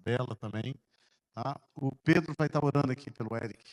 Isabela também, tá? O Pedro vai estar orando aqui pelo Eric.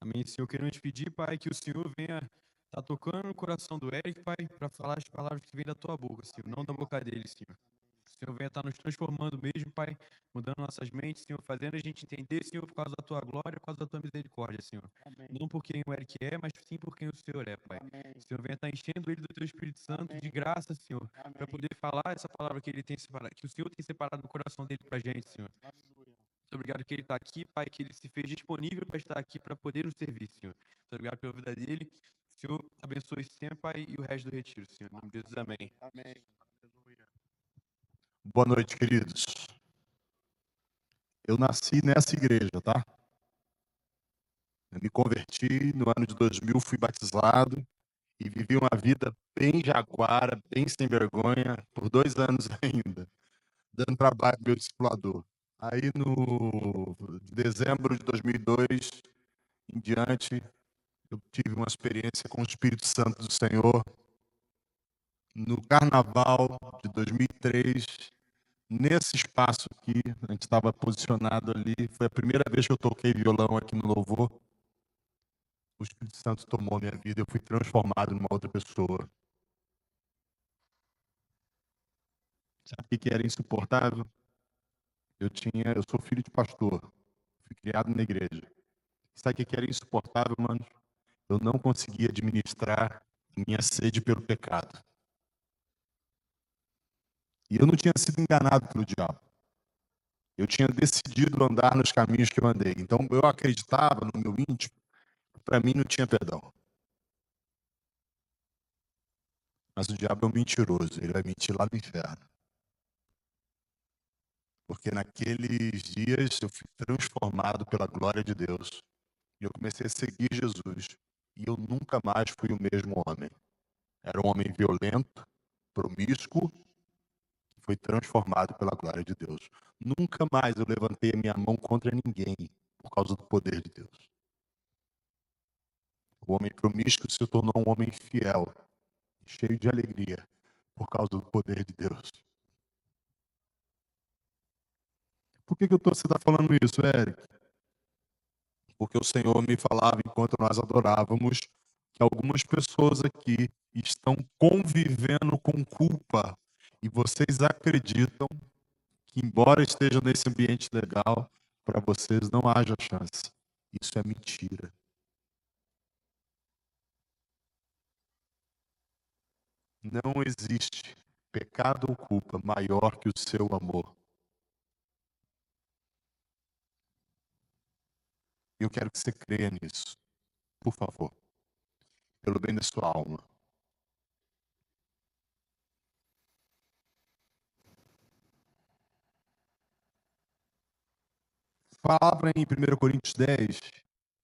Amém, Senhor. Queremos te pedir, Pai, que o Senhor venha estar tocando no coração do Eric, Pai, para falar as palavras que vêm da tua boca, Senhor, não da boca dele, Senhor. Que o Senhor venha estar nos transformando mesmo, Pai, mudando nossas mentes, Senhor, fazendo a gente entender, Senhor, por causa da tua glória, por causa da tua misericórdia, Senhor. Amém. Não por quem o Eric é, mas sim por quem o Senhor é, Pai. Amém. O Senhor venha estar enchendo ele do teu Espírito Santo de graça, Senhor, para poder falar essa palavra que ele tem separado, que o Senhor tem separado no coração dele para a gente, Senhor. Muito obrigado que ele está aqui, Pai, que ele se fez disponível para estar aqui para poder nos servir, Senhor. Muito obrigado pela vida dele. O Senhor abençoe sempre, Pai, e o resto do retiro, Senhor. Em nome de Jesus, amém. Amém. Boa noite, queridos. Eu nasci nessa igreja, tá? Eu me converti no ano de 2000, fui batizado e vivi uma vida bem jaguara, bem sem vergonha, por 2 anos ainda, dando trabalho ao meu discipulador. Aí, no dezembro de 2002 em diante, eu tive uma experiência com o Espírito Santo do Senhor. No carnaval de 2003, nesse espaço aqui, a gente estava posicionado ali, foi a primeira vez que eu toquei violão aqui no Louvor. O Espírito Santo tomou minha vida, eu fui transformado numa outra pessoa. Sabe o que era insuportável? Eu sou filho de pastor, fui criado na igreja. Sabe o que era insuportável, mano? Eu não conseguia administrar minha sede pelo pecado. E eu não tinha sido enganado pelo diabo. Eu tinha decidido andar nos caminhos que eu andei. Então, eu acreditava no meu íntimo, para mim não tinha perdão. Mas o diabo é um mentiroso, ele vai mentir lá no inferno. Porque naqueles dias eu fui transformado pela glória de Deus. E eu comecei a seguir Jesus. E eu nunca mais fui o mesmo homem. Era um homem violento, promíscuo, que foi transformado pela glória de Deus. Nunca mais eu levantei a minha mão contra ninguém por causa do poder de Deus. O homem promíscuo se tornou um homem fiel, cheio de alegria, por causa do poder de Deus. Por que você está falando isso, Eric? Porque o Senhor me falava enquanto nós adorávamos que algumas pessoas aqui estão convivendo com culpa e vocês acreditam que, embora estejam nesse ambiente legal, para vocês não haja chance. Isso é mentira. Não existe pecado ou culpa maior que o seu amor. Eu quero que você creia nisso, por favor, pelo bem da sua alma. A palavra em 1 Coríntios 10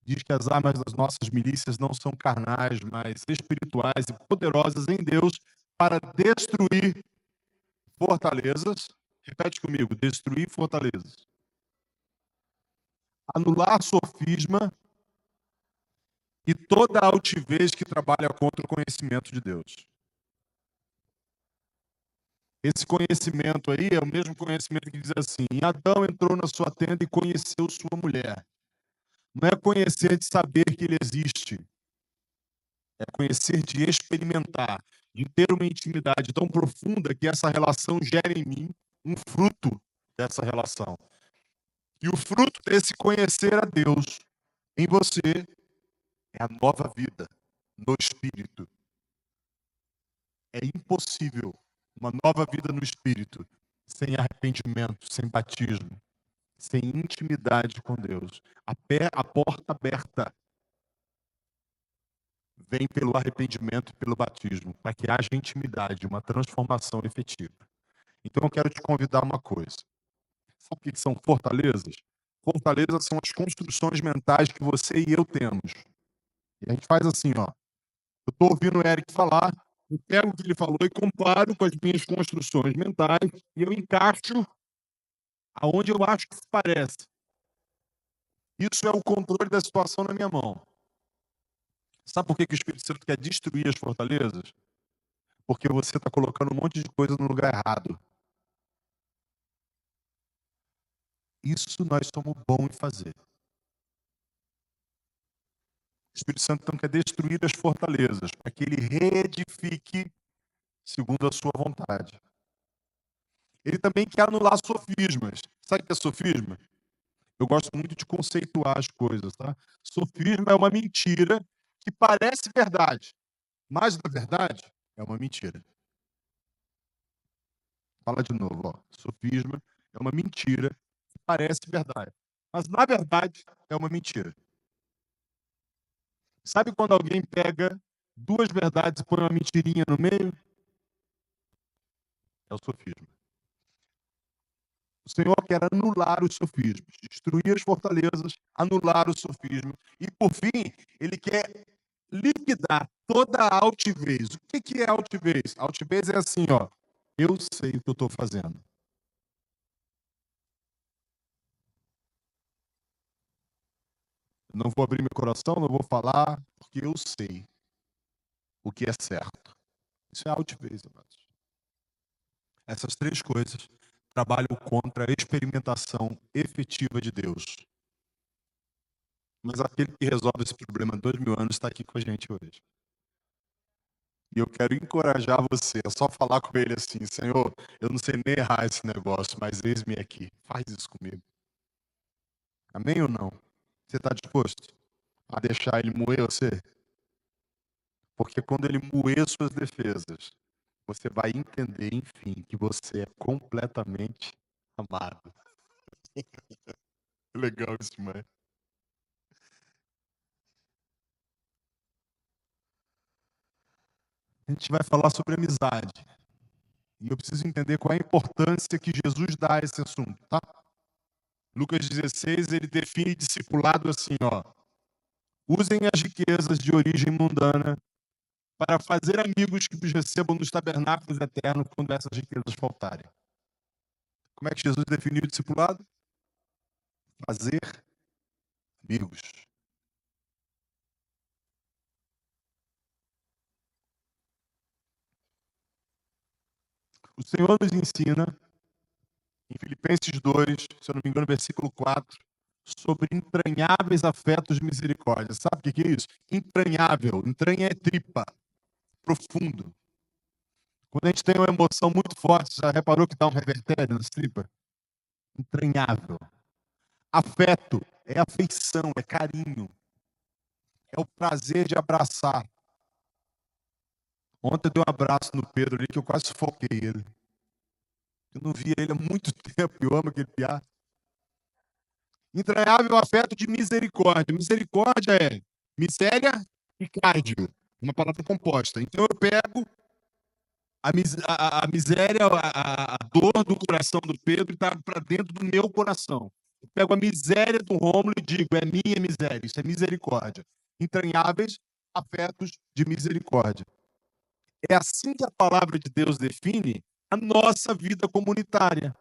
diz que as armas das nossas milícias não são carnais, mas espirituais e poderosas em Deus para destruir fortalezas. Repete comigo, destruir fortalezas. Anular sofisma e toda a altivez que trabalha contra o conhecimento de Deus. Esse conhecimento aí é o mesmo conhecimento que diz assim: Adão entrou na sua tenda e conheceu sua mulher. Não é conhecer de saber que ele existe. É conhecer de experimentar, de ter uma intimidade tão profunda que essa relação gera em mim um fruto dessa relação. E o fruto desse conhecer a Deus em você é a nova vida no Espírito. É impossível uma nova vida no Espírito sem arrependimento, sem batismo, sem intimidade com Deus. A porta aberta vem pelo arrependimento e pelo batismo, para que haja intimidade, uma transformação efetiva. Então eu quero te convidar a uma coisa. Sabe o que são fortalezas? Fortalezas são as construções mentais que você e eu temos. E a gente faz assim, ó. Eu estou ouvindo o Eric falar, eu pego o que ele falou e comparo com as minhas construções mentais e eu encaixo aonde eu acho que se parece. Isso é o controle da situação na minha mão. Sabe por que o Espírito Santo quer destruir as fortalezas? Porque você está colocando um monte de coisa no lugar errado. Isso nós somos bons em fazer. O Espírito Santo então quer destruir as fortalezas, para que ele reedifique segundo a sua vontade. Ele também quer anular sofismas. Sabe o que é sofisma? Eu gosto muito de conceituar as coisas, tá? Sofisma é uma mentira que parece verdade, mas na verdade é uma mentira. Fala de novo, ó. Sofisma é uma mentira que parece verdade, mas na verdade é uma mentira. Sabe quando alguém pega duas verdades e põe uma mentirinha no meio? É o sofisma. O Senhor quer anular os sofismas, destruir as fortalezas, anular o sofisma. E, por fim, Ele quer liquidar toda a altivez. O que é altivez? Altivez é assim, ó. Eu sei o que eu estou fazendo. Não vou abrir meu coração, não vou falar, porque eu sei o que é certo. Isso é altivez, amados. Essas três coisas trabalham contra a experimentação efetiva de Deus. Mas aquele que resolve esse problema há 2000 anos está aqui com a gente hoje. E eu quero encorajar você a só falar com ele assim: Senhor, eu não sei nem errar esse negócio, mas eis-me aqui. Faz isso comigo. Amém ou não? Você está disposto a deixar ele moer você? Porque quando ele moer suas defesas, você vai entender, enfim, que você é completamente amado. Legal isso, mãe. A gente vai falar sobre amizade. E eu preciso entender qual é a importância que Jesus dá a esse assunto, tá? Lucas 16, ele define discipulado assim, ó. Usem as riquezas de origem mundana para fazer amigos que vos recebam nos tabernáculos eternos quando essas riquezas faltarem. Como é que Jesus definiu o discipulado? Fazer amigos. O Senhor nos ensina, em Filipenses 2, se eu não me engano, versículo 4, sobre entranháveis afetos de misericórdia. Sabe o que é isso? Entranhável. Entranha é tripa. Profundo. Quando a gente tem uma emoção muito forte, já reparou que dá um revertério nas tripas? Entranhável. Afeto é afeição, é carinho. É o prazer de abraçar. Ontem eu dei um abraço no Pedro ali que eu quase sufoquei ele. Eu não via ele há muito tempo, eu amo aquele piá. Entranhável afeto de misericórdia. Misericórdia é miséria e cardio, uma palavra composta. Então eu pego a miséria, a dor do coração do Pedro está para dentro do meu coração. Eu pego a miséria do Rômulo e digo, é minha miséria, isso é misericórdia. Entranháveis afetos de misericórdia. É assim que a palavra de Deus define a nossa vida comunitária.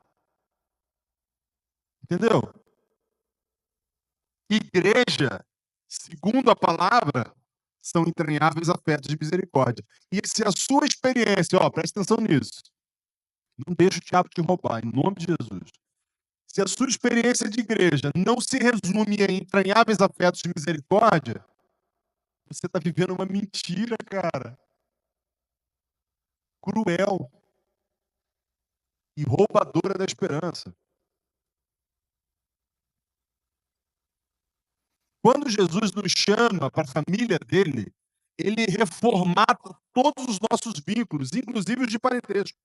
Entendeu? Igreja, segundo a palavra, são entranháveis afetos de misericórdia. E se a sua experiência, ó, presta atenção nisso, não deixa o diabo te roubar, em nome de Jesus. Se a sua experiência de igreja não se resume em entranháveis afetos de misericórdia, você está vivendo uma mentira, cara. Cruel e roubadora da esperança. Quando Jesus nos chama para a família dele, ele reformata todos os nossos vínculos, inclusive os de parentesco.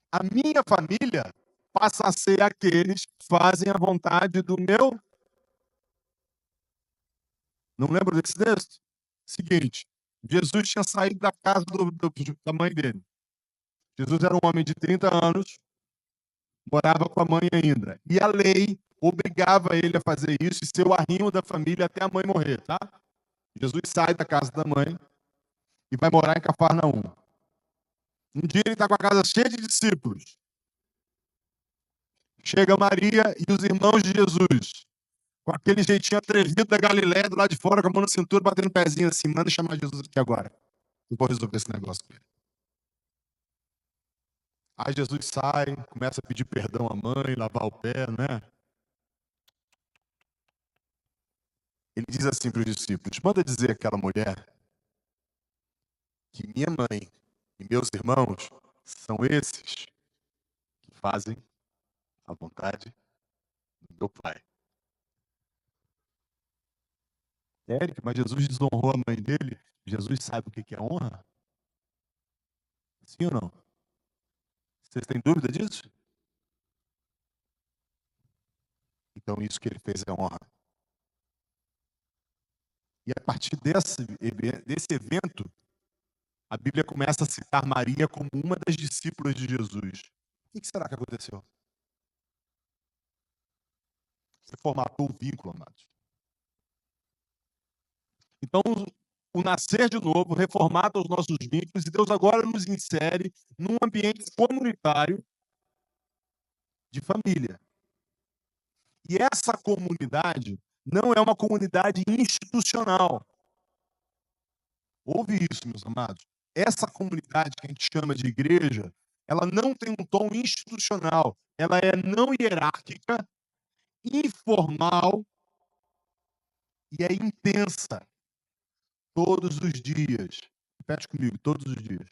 A minha família passa a ser aqueles que fazem a vontade do meu. Não lembro desse texto? Seguinte, Jesus tinha saído da casa da mãe dele. Jesus era um homem de 30 anos, morava com a mãe ainda. E a lei obrigava ele a fazer isso e ser o arrimo da família até a mãe morrer, tá? Jesus sai da casa da mãe e vai morar em Cafarnaum. Um dia ele está com a casa cheia de discípulos. Chega Maria e os irmãos de Jesus, com aquele jeitinho atrevido da Galiléia, do lado de fora, com a mão na cintura, batendo um pezinho assim, manda chamar Jesus aqui agora. Eu vou resolver esse negócio com ele. Aí Jesus sai, começa a pedir perdão à mãe, lavar o pé, não é? Ele diz assim para os discípulos: manda dizer àquela mulher que minha mãe e meus irmãos são esses que fazem a vontade do meu Pai. Érica, mas Jesus desonrou a mãe dele. Jesus sabe o que é honra? Sim ou não? Vocês têm dúvida disso? Então isso que ele fez é honra. E a partir desse evento, a Bíblia começa a citar Maria como uma das discípulas de Jesus. O que será que aconteceu? Você formatou o vínculo, amados. Então, o nascer de novo reformata os nossos vínculos e Deus agora nos insere num ambiente comunitário de família. E essa comunidade não é uma comunidade institucional. Ouve isso, meus amados. Essa comunidade que a gente chama de igreja, ela não tem um tom institucional. Ela é não hierárquica, informal e é intensa. Todos os dias. Repete comigo, todos os dias.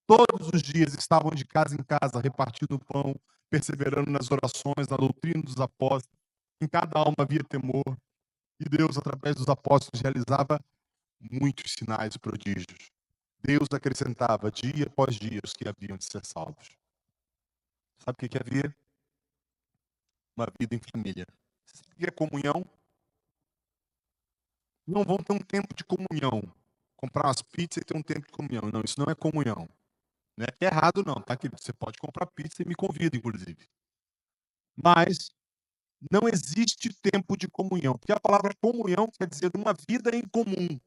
Todos os dias estavam de casa em casa, repartindo o pão, perseverando nas orações, na doutrina dos apóstolos. Em cada alma havia temor. E Deus, através dos apóstolos, realizava muitos sinais e prodígios. Deus acrescentava dia após dia os que haviam de ser salvos. Sabe o que havia? Uma vida em família. Sabe o que é comunhão? Não vão ter um tempo de comunhão. Comprar umas pizzas e ter um tempo de comunhão. Não, isso não é comunhão. Não é que é errado, não, tá, querido? Você pode comprar pizza e me convida, inclusive. Mas não existe tempo de comunhão. Porque a palavra comunhão quer dizer uma vida em comum.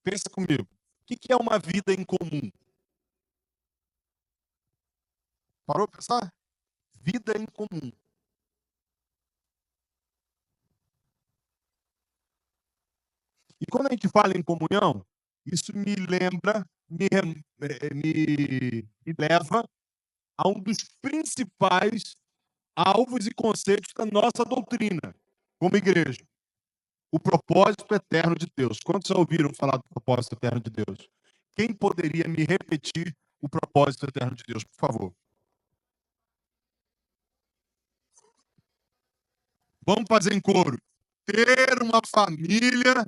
Pensa comigo. O que é uma vida em comum? Parou para pensar? Vida em comum. E quando a gente fala em comunhão, isso me lembra, me leva a um dos principais alvos e conceitos da nossa doutrina, como igreja. O propósito eterno de Deus. Quantos já ouviram falar do propósito eterno de Deus? Quem poderia me repetir o propósito eterno de Deus, por favor? Vamos fazer em coro. Ter uma família.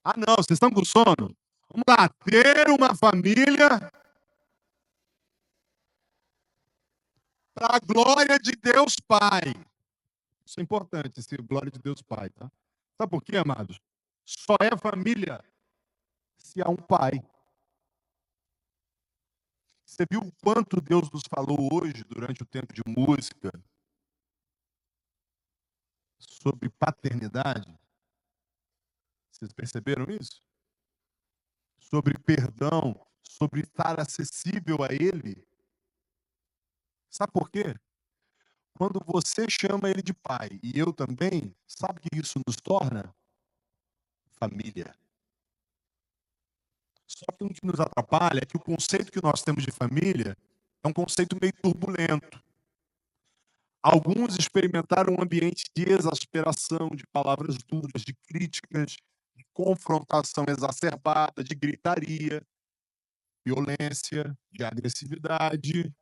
Ah, não, vocês estão com sono? Vamos lá. Ter uma família para a glória de Deus Pai. Isso é importante, esse glória de Deus Pai, tá? Sabe por quê, amados? Só é família se há um pai. Você viu o quanto Deus nos falou hoje, durante o tempo de música, sobre paternidade? Vocês perceberam isso? Sobre perdão, sobre estar acessível a Ele. Sabe por quê? Quando você chama Ele de pai, e eu também, sabe o que isso nos torna? Família. Só que o que nos atrapalha é que o conceito que nós temos de família é um conceito meio turbulento. Alguns experimentaram um ambiente de exasperação, de palavras duras, de críticas, de confrontação exacerbada, de gritaria, violência, de agressividade.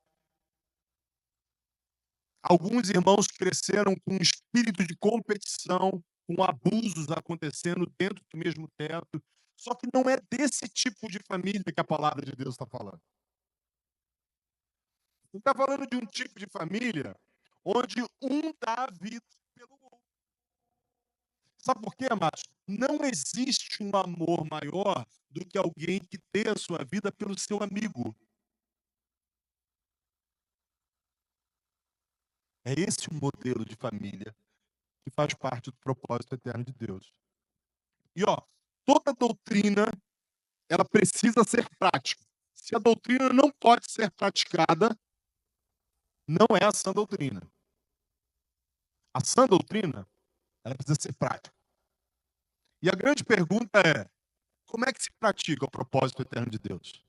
Alguns irmãos cresceram com um espírito de competição, com abusos acontecendo dentro do mesmo teto. Só que não é desse tipo de família que a palavra de Deus está falando. Ele está falando de um tipo de família onde um dá a vida pelo outro. Sabe por quê, amados? Não existe um amor maior do que alguém que dê a sua vida pelo seu amigo. É esse o modelo de família que faz parte do propósito eterno de Deus. E ó, toda doutrina, ela precisa ser prática. Se a doutrina não pode ser praticada, não é a sã doutrina. A sã doutrina, ela precisa ser prática. E a grande pergunta é: como é que se pratica o propósito eterno de Deus?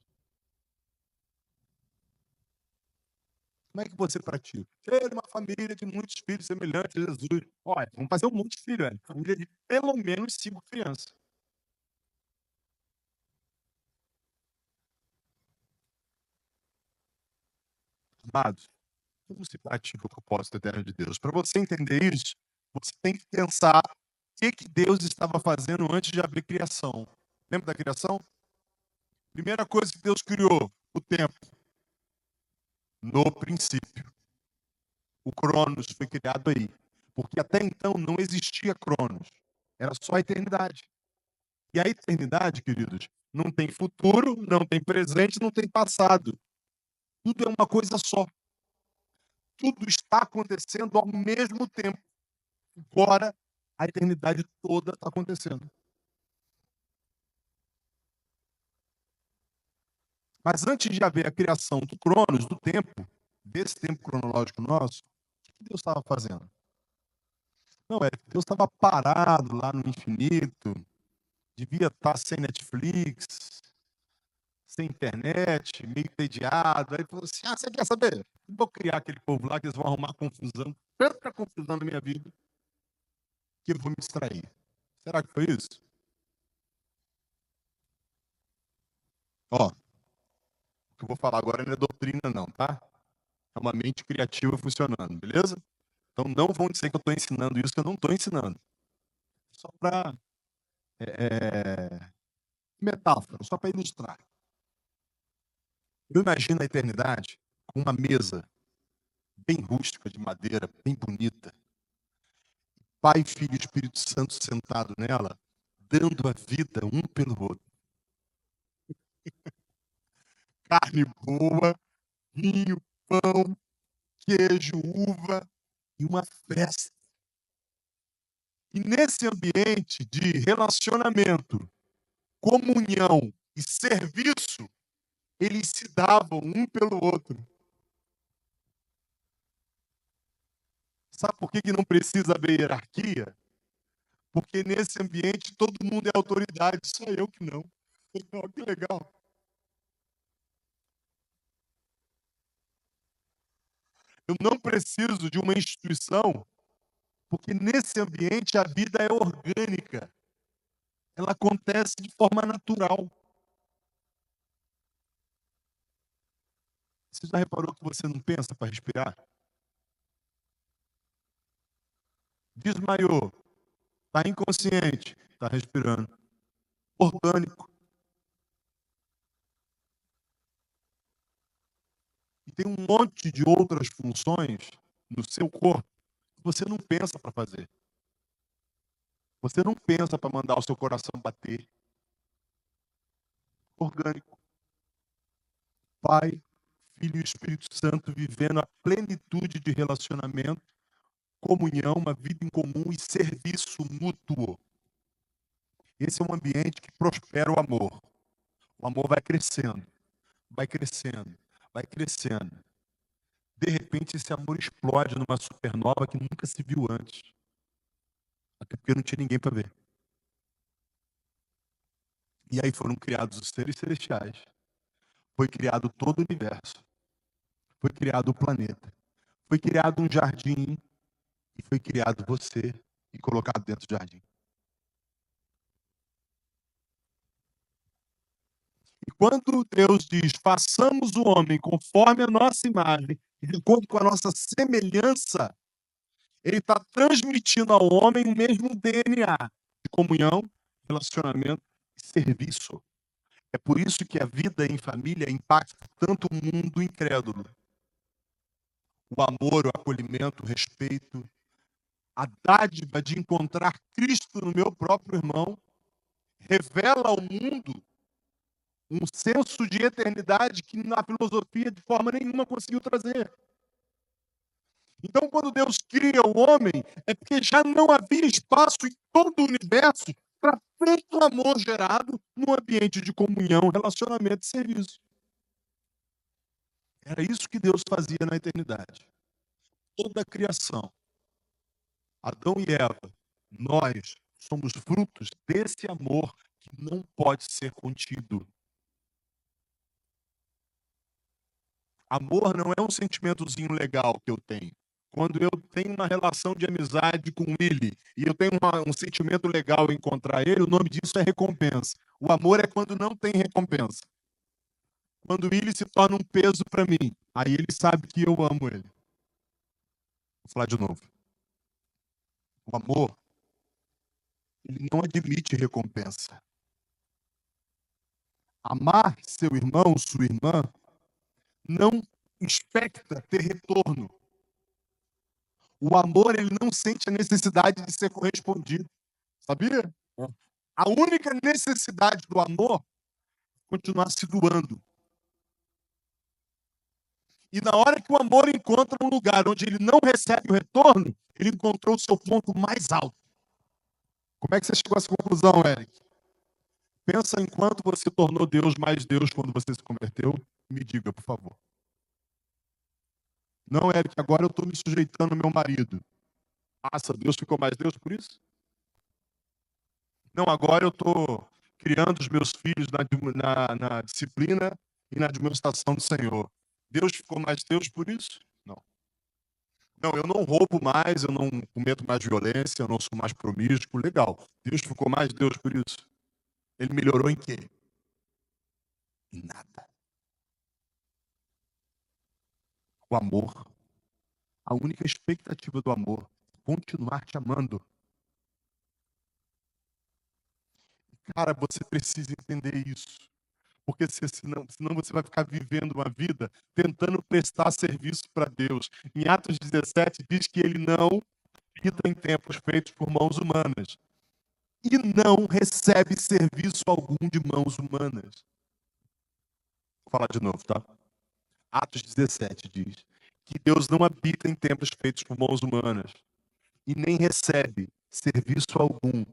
Como é que você pratica? Ter uma família de muitos filhos semelhantes a Jesus. Olha, vamos fazer um monte de filho, velho. Família de pelo menos 5 crianças. Amados, como se pratica o propósito eterno de Deus? Para você entender isso, você tem que pensar o que Deus estava fazendo antes de abrir criação. Lembra da criação? Primeira coisa que Deus criou, o tempo. No princípio. O Cronos foi criado aí. Porque até então não existia Cronos. Era só a eternidade. E a eternidade, queridos, não tem futuro, não tem presente, não tem passado. Tudo é uma coisa só. Tudo está acontecendo ao mesmo tempo. Agora, a eternidade toda está acontecendo. Mas antes de haver a criação do Cronos, do tempo, desse tempo cronológico nosso, o que Deus estava fazendo? Não, Deus estava parado lá no infinito, devia estar sem Netflix, sem internet, meio entediado. Aí falou assim: você quer saber? Eu vou criar aquele povo lá que eles vão arrumar confusão, tanta confusão na minha vida, que eu vou me distrair. Será que foi isso? Ó, o que eu vou falar agora não é doutrina, não, tá? É uma mente criativa funcionando, beleza? Então não vão dizer que eu estou ensinando isso, que eu não estou ensinando. Só para metáfora, só para ilustrar. Eu imagino a eternidade com uma mesa bem rústica, de madeira, bem bonita. Pai, Filho e Espírito Santo sentado nela, dando a vida um pelo outro. Carne boa, vinho, pão, queijo, uva e uma festa. E nesse ambiente de relacionamento, comunhão e serviço, eles se davam um pelo outro. Sabe por que não precisa haver hierarquia? Porque nesse ambiente todo mundo é autoridade, só eu que não. Oh, que legal. Eu não preciso de uma instituição, porque nesse ambiente a vida é orgânica. Ela acontece de forma natural. Você já reparou que você não pensa para respirar? Desmaiou, está inconsciente, está respirando. Orgânico. E tem um monte de outras funções no seu corpo que você não pensa para fazer. Você não pensa para mandar o seu coração bater. Orgânico. Pai, Filho e Espírito Santo vivendo a plenitude de relacionamento, comunhão, uma vida em comum e serviço mútuo. Esse é um ambiente que prospera o amor. O amor vai crescendo, vai crescendo, vai crescendo. De repente, esse amor explode numa supernova que nunca se viu antes. Até porque não tinha ninguém para ver. E aí foram criados os seres celestiais. Foi criado todo o universo. Foi criado o planeta. Foi criado um jardim. E foi criado você e colocado dentro do jardim. E quando Deus diz, façamos o homem conforme a nossa imagem, e de acordo com a nossa semelhança, ele está transmitindo ao homem o mesmo DNA de comunhão, relacionamento e serviço. É por isso que a vida em família impacta tanto o mundo incrédulo. O amor, o acolhimento, o respeito, a dádiva de encontrar Cristo no meu próprio irmão, revela ao mundo um senso de eternidade que na filosofia de forma nenhuma conseguiu trazer. Então, quando Deus cria o homem, é porque já não havia espaço em todo o universo para tanto amor gerado num ambiente de comunhão, relacionamento e serviço. Era isso que Deus fazia na eternidade. Toda a criação, Adão e Eva, nós somos frutos desse amor que não pode ser contido. Amor não é um sentimentozinho legal que eu tenho. Quando eu tenho uma relação de amizade com o Willy e eu tenho um sentimento legal em encontrar ele, o nome disso é recompensa. O amor é quando não tem recompensa. Quando o Willy se torna um peso para mim, aí ele sabe que eu amo ele. Vou falar de novo. O amor, ele não admite recompensa. Amar seu irmão, sua irmã, não expecta ter retorno. O amor, ele não sente a necessidade de ser correspondido. Sabia? A única necessidade do amor é continuar se doando. E na hora que o amor encontra um lugar onde ele não recebe o retorno, ele encontrou o seu ponto mais alto. Como é que você chegou a essa conclusão, Eric? Pensa em quanto você tornou Deus mais Deus quando você se converteu. Me diga, por favor. Não, Eric, agora eu estou me sujeitando ao meu marido. Nossa, Deus ficou mais Deus por isso? Não, agora eu estou criando os meus filhos na disciplina e na demonstração do Senhor. Deus ficou mais Deus por isso? Não. Não, eu não roubo mais, eu não cometo mais violência, eu não sou mais promíscuo. Legal. Deus ficou mais Deus por isso? Ele melhorou em quê? Em nada. O amor. A única expectativa do amor é continuar te amando. Cara, você precisa entender isso. Porque senão você vai ficar vivendo uma vida tentando prestar serviço para Deus. Em Atos 17 diz que ele não habita em templos feitos por mãos humanas. E não recebe serviço algum de mãos humanas. Vou falar de novo, tá? Atos 17 diz que Deus não habita em templos feitos por mãos humanas e nem recebe serviço algum.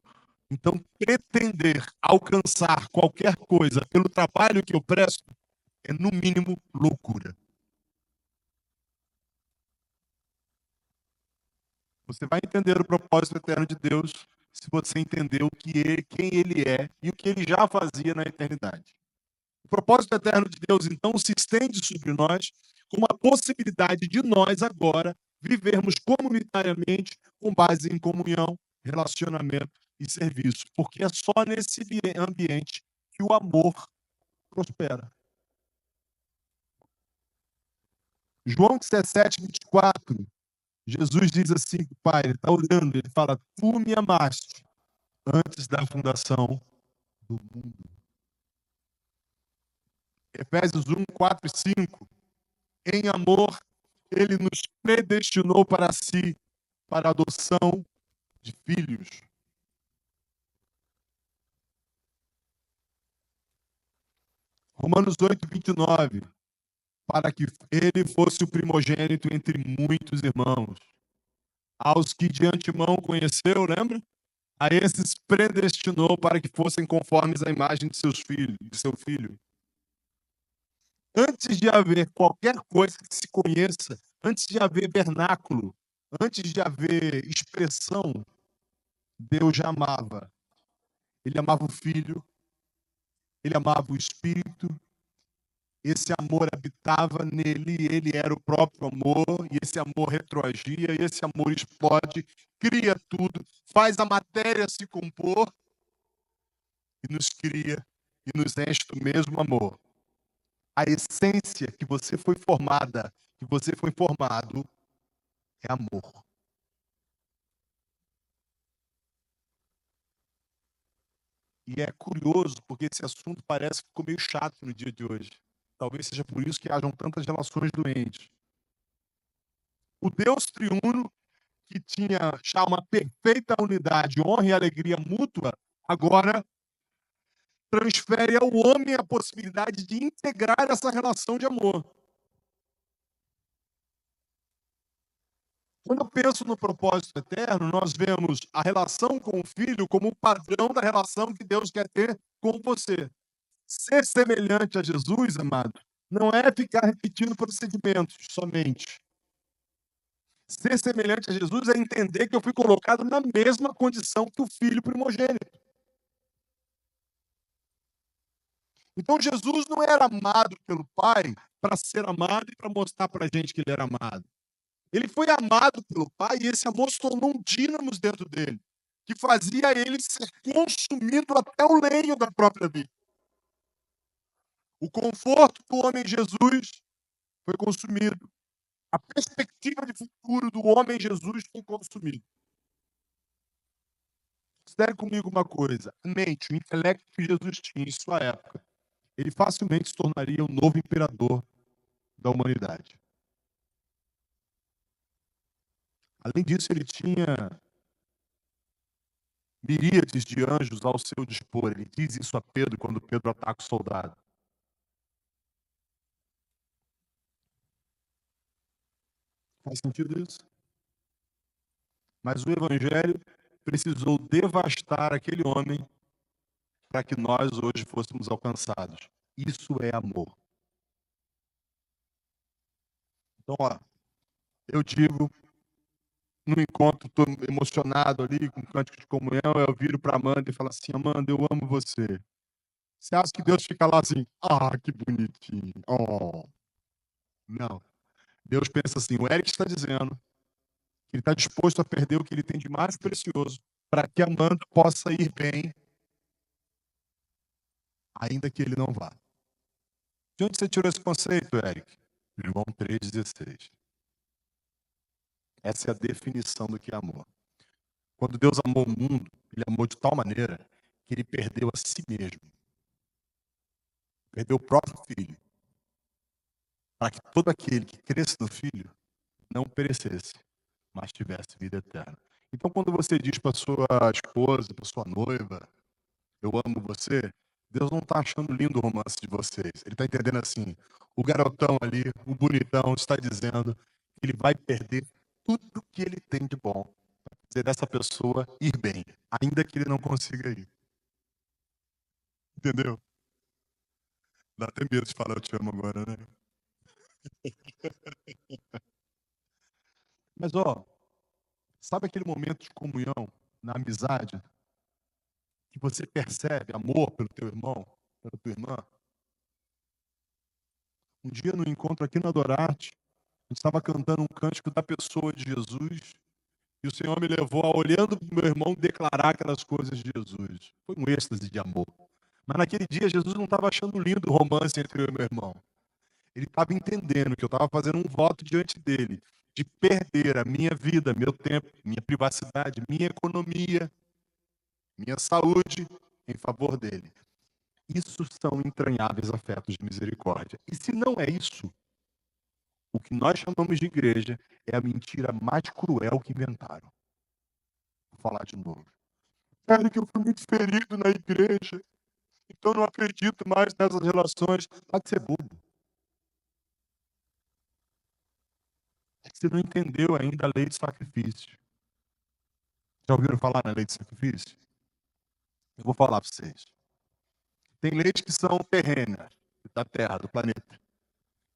Então, pretender alcançar qualquer coisa pelo trabalho que eu presto é, no mínimo, loucura. Você vai entender o propósito eterno de Deus se você entender quem Ele é e o que Ele já fazia na eternidade. O propósito eterno de Deus, então, se estende sobre nós com a possibilidade de nós agora vivermos comunitariamente com base em comunhão, relacionamento e serviço, porque é só nesse ambiente que o amor prospera. João 17, 24, Jesus diz assim para o Pai, ele está orando, ele fala, tu me amaste antes da fundação do mundo. Efésios 1, 4 e 5, em amor, ele nos predestinou para si, para a adoção de filhos. Romanos 8, 29, para que ele fosse o primogênito entre muitos irmãos. Aos que de antemão conheceu, lembra? A esses predestinou para que fossem conformes à imagem de seu filho. Antes de haver qualquer coisa que se conheça, antes de haver vernáculo, antes de haver expressão, Deus já amava. Ele amava o Filho, ele amava o Espírito, esse amor habitava nele, ele era o próprio amor, e esse amor retroagia, e esse amor explode, cria tudo, faz a matéria se compor, e nos cria, e nos enche do mesmo amor. A essência que você foi formada, que você foi formado, é amor. E é curioso, porque esse assunto parece que ficou meio chato no dia de hoje. Talvez seja por isso que hajam tantas relações doentes. O Deus triuno, que tinha já uma perfeita unidade, honra e alegria mútua, agora transfere ao homem a possibilidade de integrar essa relação de amor. Quando eu penso no propósito eterno, nós vemos a relação com o Filho como o padrão da relação que Deus quer ter com você. Ser semelhante a Jesus, amado, não é ficar repetindo procedimentos somente. Ser semelhante a Jesus é entender que eu fui colocado na mesma condição que o Filho primogênito. Então Jesus não era amado pelo Pai para ser amado e para mostrar para a gente que ele era amado. Ele foi amado pelo Pai e esse amor se tornou um dínamo dentro dele, que fazia ele ser consumido até o lenho da própria vida. O conforto do homem Jesus foi consumido. A perspectiva de futuro do homem Jesus foi consumido. Considere comigo uma coisa: a mente, o intelecto que Jesus tinha em sua época, ele facilmente se tornaria o novo imperador da humanidade. Além disso, ele tinha miríades de anjos ao seu dispor. Ele diz isso a Pedro quando Pedro ataca o soldado. Faz sentido isso? Mas o evangelho precisou devastar aquele homem para que nós hoje fôssemos alcançados. Isso é amor. Então, eu digo, no encontro, estou emocionado ali com o cântico de comunhão, eu viro para Amanda e falo assim: Amanda, eu amo você. Você acha que Deus fica lá assim, que bonitinho, oh. Não. Deus pensa assim, o Eric está dizendo que ele está disposto a perder o que ele tem de mais precioso para que a Amanda possa ir bem, ainda que ele não vá. De onde você tirou esse conceito, Eric? João 3,16. Essa é a definição do que é amor. Quando Deus amou o mundo, ele amou de tal maneira que ele perdeu a si mesmo. Perdeu o próprio filho. Para que todo aquele que cresce no filho não perecesse, mas tivesse vida eterna. Então, quando você diz para sua esposa, para sua noiva, eu amo você, Deus não está achando lindo o romance de vocês. Ele está entendendo assim, o garotão ali, o bonitão, está dizendo que ele vai perder tudo que ele tem de bom para fazer dessa pessoa ir bem, ainda que ele não consiga ir. Entendeu? Dá até medo de falar eu te amo agora, né? Mas, sabe aquele momento de comunhão, na amizade, que você percebe amor pelo teu irmão, pela tua irmã? Um dia, no encontro aqui na Adorarte, a gente estava cantando um cântico da pessoa de Jesus, e o Senhor me levou a, olhando para o meu irmão, declarar aquelas coisas de Jesus. Foi um êxtase de amor. Mas naquele dia, Jesus não estava achando lindo o romance entre eu e meu irmão. Ele estava entendendo que eu estava fazendo um voto diante dele, de perder a minha vida, meu tempo, minha privacidade, minha economia, minha saúde, em favor dele. Isso são entranháveis afetos de misericórdia. E se não é isso, o que nós chamamos de igreja é a mentira mais cruel que inventaram. Vou falar de novo. Que eu fui muito ferido na igreja, então não acredito mais nessas relações. Pode ser bobo. Você não entendeu ainda a lei de sacrifício. Já ouviram falar na lei de sacrifício? Eu vou falar para vocês. Tem leis que são terrenas, da Terra, do planeta.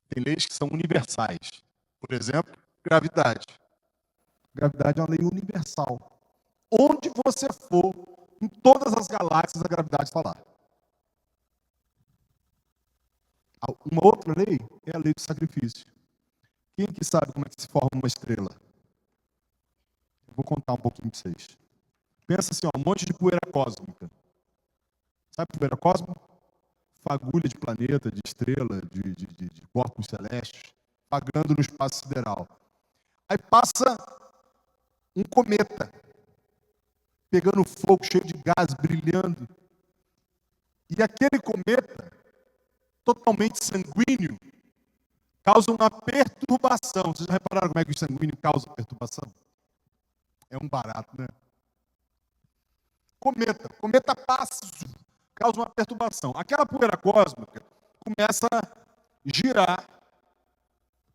Tem leis que são universais. Por exemplo, gravidade. Gravidade é uma lei universal. Onde você for, em todas as galáxias, a gravidade está lá. Uma outra lei é a lei do sacrifício. Quem que sabe como é que se forma uma estrela? Eu vou contar um pouquinho para vocês. Pensa assim, um monte de poeira cósmica. Sabe poeira cósmica? Fagulha de planeta, de estrela, de corpos celestes, vagando no espaço sideral. Aí passa um cometa, pegando fogo, cheio de gás, brilhando. E aquele cometa, totalmente sanguíneo, causa uma perturbação. Vocês já repararam como é que o sanguíneo causa perturbação? É um barato, né? Cometa passa, causa uma perturbação. Aquela poeira cósmica começa a girar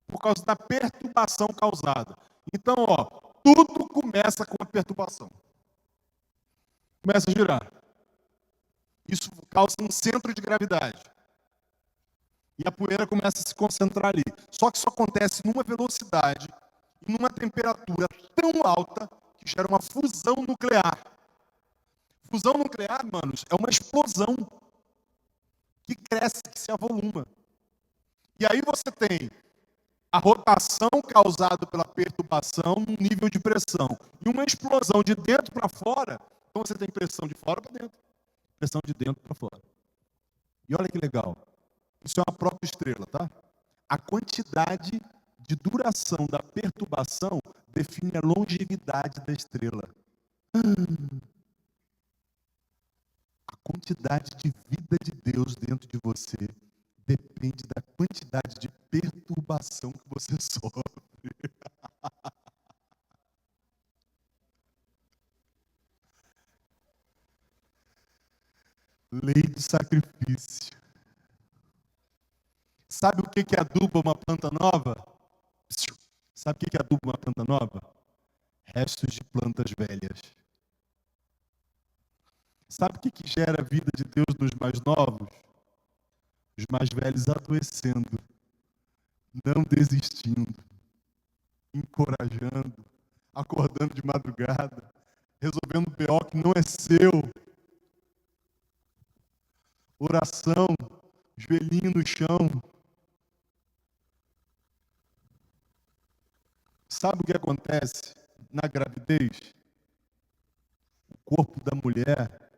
por causa da perturbação causada. Então, tudo começa com a perturbação. Começa a girar. Isso causa um centro de gravidade. E a poeira começa a se concentrar ali. Só que isso acontece numa velocidade e numa temperatura tão alta que gera uma fusão nuclear. Fusão nuclear, manos, é uma explosão que cresce, que se avoluma. E aí você tem a rotação causada pela perturbação num nível de pressão. E uma explosão de dentro para fora. Então você tem pressão de fora para dentro. Pressão de dentro para fora. E olha que legal. Isso é uma própria estrela, tá? A quantidade de duração da perturbação define a longevidade da estrela. A quantidade de vida de Deus dentro de você depende da quantidade de perturbação que você sofre. Lei do sacrifício. Sabe o que aduba uma planta nova? Sabe o que aduba uma planta nova? Restos de plantas velhas. Sabe o que gera a vida de Deus nos mais novos? Os mais velhos adoecendo, não desistindo, encorajando, acordando de madrugada, resolvendo o BO que não é seu. Oração, joelhinho no chão. Sabe o que acontece na gravidez? O corpo da mulher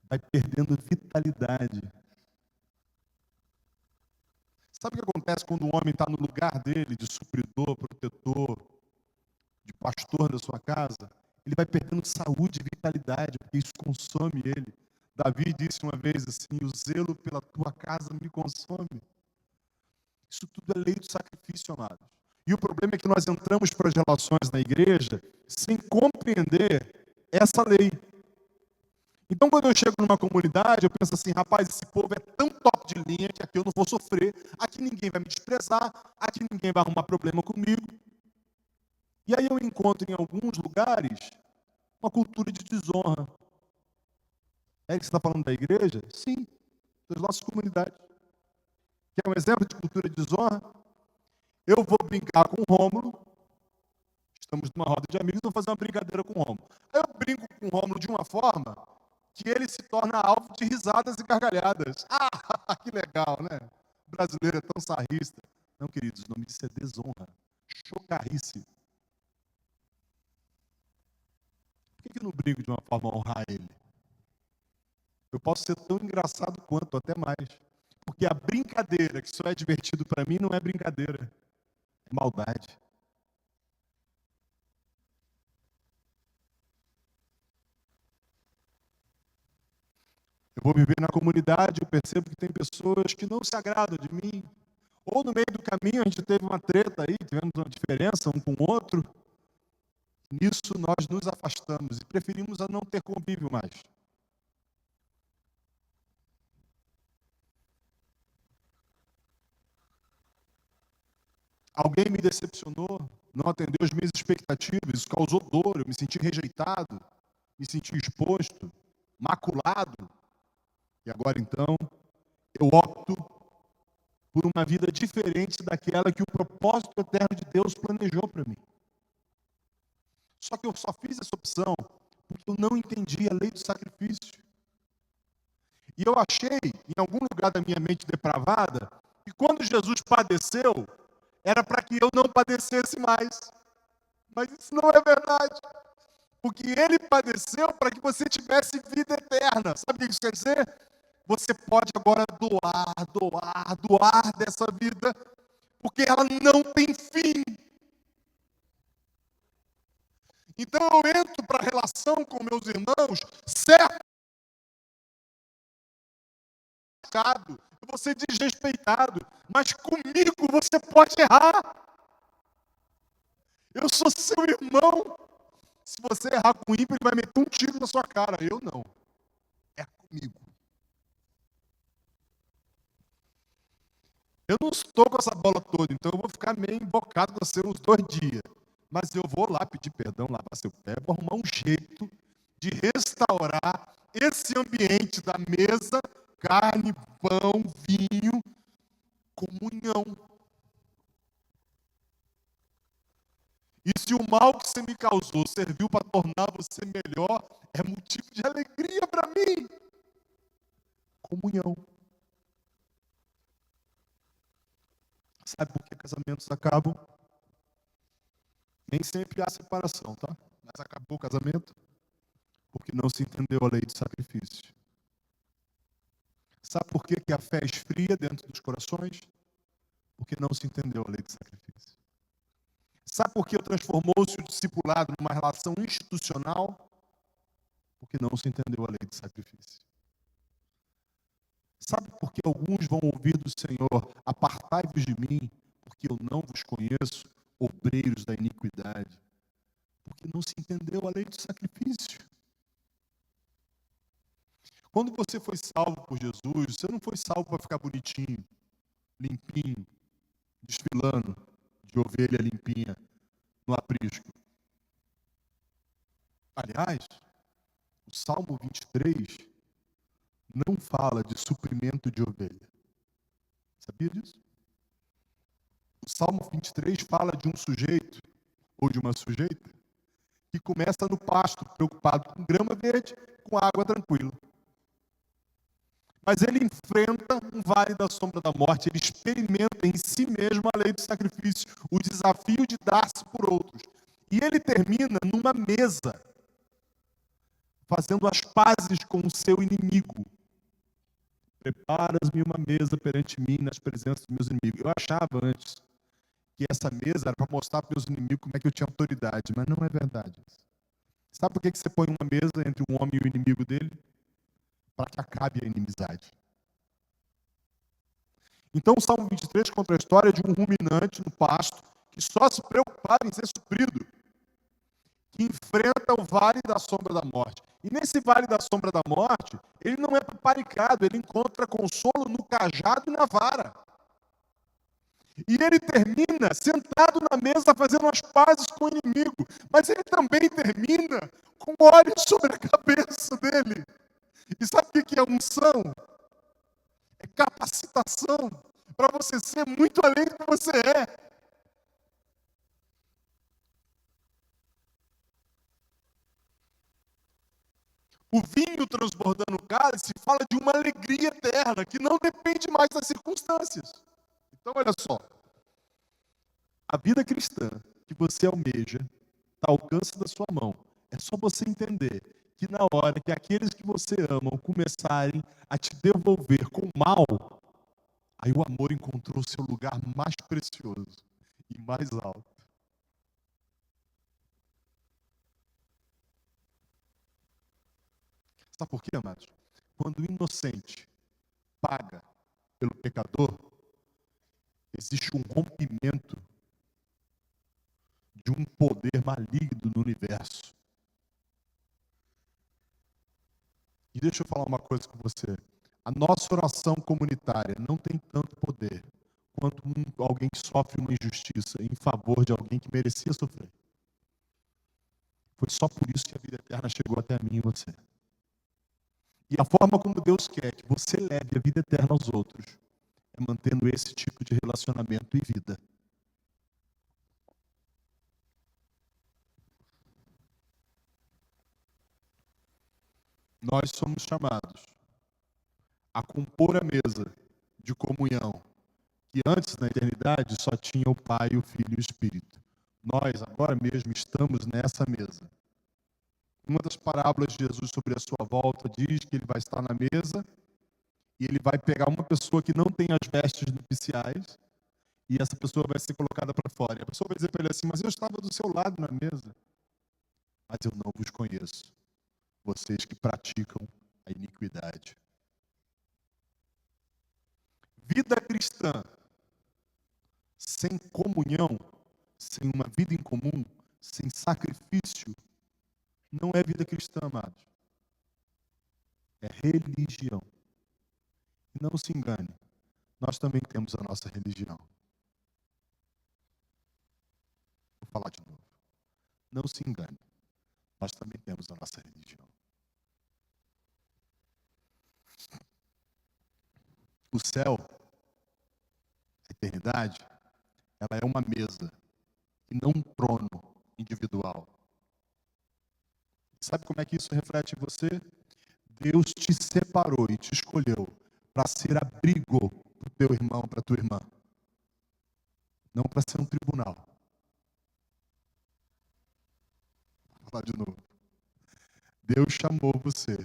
vai perdendo vitalidade. Sabe o que acontece quando o homem está no lugar dele, de supridor, protetor, de pastor da sua casa? Ele vai perdendo saúde e vitalidade, porque isso consome ele. Davi disse uma vez assim: o zelo pela tua casa me consome. Isso tudo é lei do sacrifício, amados. E o problema é que nós entramos para as relações na igreja sem compreender essa lei. Então, quando eu chego numa comunidade, eu penso assim: rapaz, esse povo é tão top de linha que aqui eu não vou sofrer, aqui ninguém vai me desprezar, aqui ninguém vai arrumar problema comigo. E aí eu encontro em alguns lugares uma cultura de desonra. É que você está falando da igreja? Sim, das nossas comunidades. Quer um exemplo de cultura de desonra? Eu vou brincar com o Rômulo, estamos numa roda de amigos, vou fazer uma brincadeira com o Rômulo. Aí eu brinco com o Rômulo de uma forma que ele se torna alvo de risadas e gargalhadas. Ah, que legal, né? O brasileiro é tão sarrista. Não, queridos, o nome disso é desonra. Chocarrice. Por que eu não brinco de uma forma a honrar ele? Eu posso ser tão engraçado quanto, até mais. Porque a brincadeira que só é divertido para mim não é brincadeira. É maldade. Eu vou viver na comunidade, eu percebo que tem pessoas que não se agradam de mim. Ou no meio do caminho a gente teve uma treta aí, tivemos uma diferença um com o outro. Nisso nós nos afastamos e preferimos a não ter convívio mais. Alguém me decepcionou, não atendeu as minhas expectativas, isso causou dor, eu me senti rejeitado, me senti exposto, maculado. E agora então, eu opto por uma vida diferente daquela que o propósito eterno de Deus planejou para mim. Só que eu só fiz essa opção porque eu não entendi a lei do sacrifício. E eu achei, em algum lugar da minha mente depravada, que quando Jesus padeceu, era para que eu não padecesse mais. Mas isso não é verdade. Porque ele padeceu para que você tivesse vida eterna. Sabe o que isso quer dizer? Você pode agora doar dessa vida, porque ela não tem fim. Então eu entro para a relação com meus irmãos, certo? Eu vou ser desrespeitado, mas comigo você pode errar. Eu sou seu irmão. Se você errar com o ímpio, ele vai meter um tiro na sua cara. Eu não. É comigo. Eu não estou com essa bola toda, então eu vou ficar meio embocado com você uns 2 dias. Mas eu vou lá pedir perdão, lavar seu pé, vou arrumar um jeito de restaurar esse ambiente da mesa, carne, pão, vinho, comunhão. E se o mal que você me causou serviu para tornar você melhor, é motivo de alegria para mim. Comunhão. Sabe por que casamentos acabam? Nem sempre há separação, tá? Mas acabou o casamento porque não se entendeu a lei do sacrifício. Sabe por que a fé esfria dentro dos corações? Porque não se entendeu a lei do sacrifício. Sabe por que transformou-se o discipulado numa relação institucional? Porque não se entendeu a lei do sacrifício. Sabe por que alguns vão ouvir do Senhor: apartai-vos de mim, porque eu não vos conheço, obreiros da iniquidade? Porque não se entendeu a lei do sacrifício. Quando você foi salvo por Jesus, você não foi salvo para ficar bonitinho, limpinho, desfilando de ovelha limpinha no aprisco. Aliás, o Salmo 23 não fala de suprimento de ovelha. Sabia disso? O Salmo 23 fala de um sujeito ou de uma sujeita que começa no pasto, preocupado com grama verde, com água tranquila. Mas ele enfrenta um vale da sombra da morte, ele experimenta em si mesmo a lei do sacrifício, o desafio de dar-se por outros. E ele termina numa mesa, fazendo as pazes com o seu inimigo. Preparas-me uma mesa perante mim nas presenças dos meus inimigos. Eu achava antes que essa mesa era para mostrar para os meus inimigos como é que eu tinha autoridade, mas não é verdade. Sabe por que você põe uma mesa entre um homem e o inimigo dele? Para que acabe a inimizade. Então o Salmo 23 conta a história de um ruminante no pasto que só se preocupava em ser suprido, que enfrenta o vale da sombra da morte. E nesse vale da sombra da morte, ele não é paparicado, ele encontra consolo no cajado e na vara. E ele termina sentado na mesa fazendo as pazes com o inimigo, mas ele também termina com óleo sobre a cabeça dele. E sabe o que é unção? É capacitação para você ser muito além do que você é. O vinho transbordando o cálice fala de uma alegria eterna que não depende mais das circunstâncias. Então, olha só. A vida cristã que você almeja está ao alcance da sua mão. É só você entender que na hora que aqueles que você ama começarem a te devolver com mal, aí o amor encontrou seu lugar mais precioso e mais alto. Sabe por quê, amados? Quando o inocente paga pelo pecador, existe um rompimento de um poder maligno no universo. E deixa eu falar uma coisa com você. A nossa oração comunitária não tem tanto poder quanto alguém que sofre uma injustiça em favor de alguém que merecia sofrer. Foi só por isso que a vida eterna chegou até mim e você. E a forma como Deus quer que você leve a vida eterna aos outros é mantendo esse tipo de relacionamento e vida. Nós somos chamados a compor a mesa de comunhão que antes, na eternidade, só tinha o Pai, o Filho e o Espírito. Nós, agora mesmo, estamos nessa mesa. Uma das parábolas de Jesus sobre a sua volta diz que ele vai estar na mesa e ele vai pegar uma pessoa que não tem as vestes nupciais e essa pessoa vai ser colocada para fora. E a pessoa vai dizer para ele assim: mas eu estava do seu lado na mesa. Mas eu não vos conheço, vocês que praticam a iniquidade. Vida cristã sem comunhão, sem uma vida em comum, sem sacrifício, não é vida cristã, amados. É religião. E não se engane, nós também temos a nossa religião. Vou falar de novo. Não se engane, nós também temos a nossa religião. O céu, a eternidade, ela é uma mesa e não um trono individual. Sabe como é que isso reflete em você? Deus te separou e te escolheu para ser abrigo para o teu irmão, para a tua irmã. não para ser um tribunal. Vou falar de novo. Deus chamou você,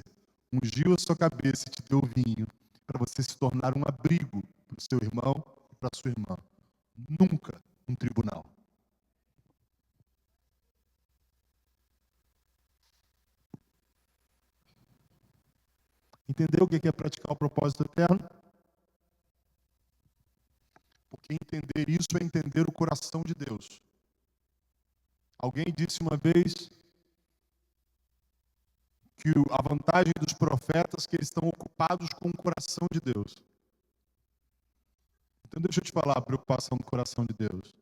ungiu a sua cabeça e te deu vinho para você se tornar um abrigo para o seu irmão e para a sua irmã. Nunca um tribunal. Entendeu o que é praticar o propósito eterno? Porque entender isso é entender o coração de Deus. Alguém disse uma vez que a vantagem dos profetas é que eles estão ocupados com o coração de Deus. Então deixa eu te falar, a preocupação do coração de Deus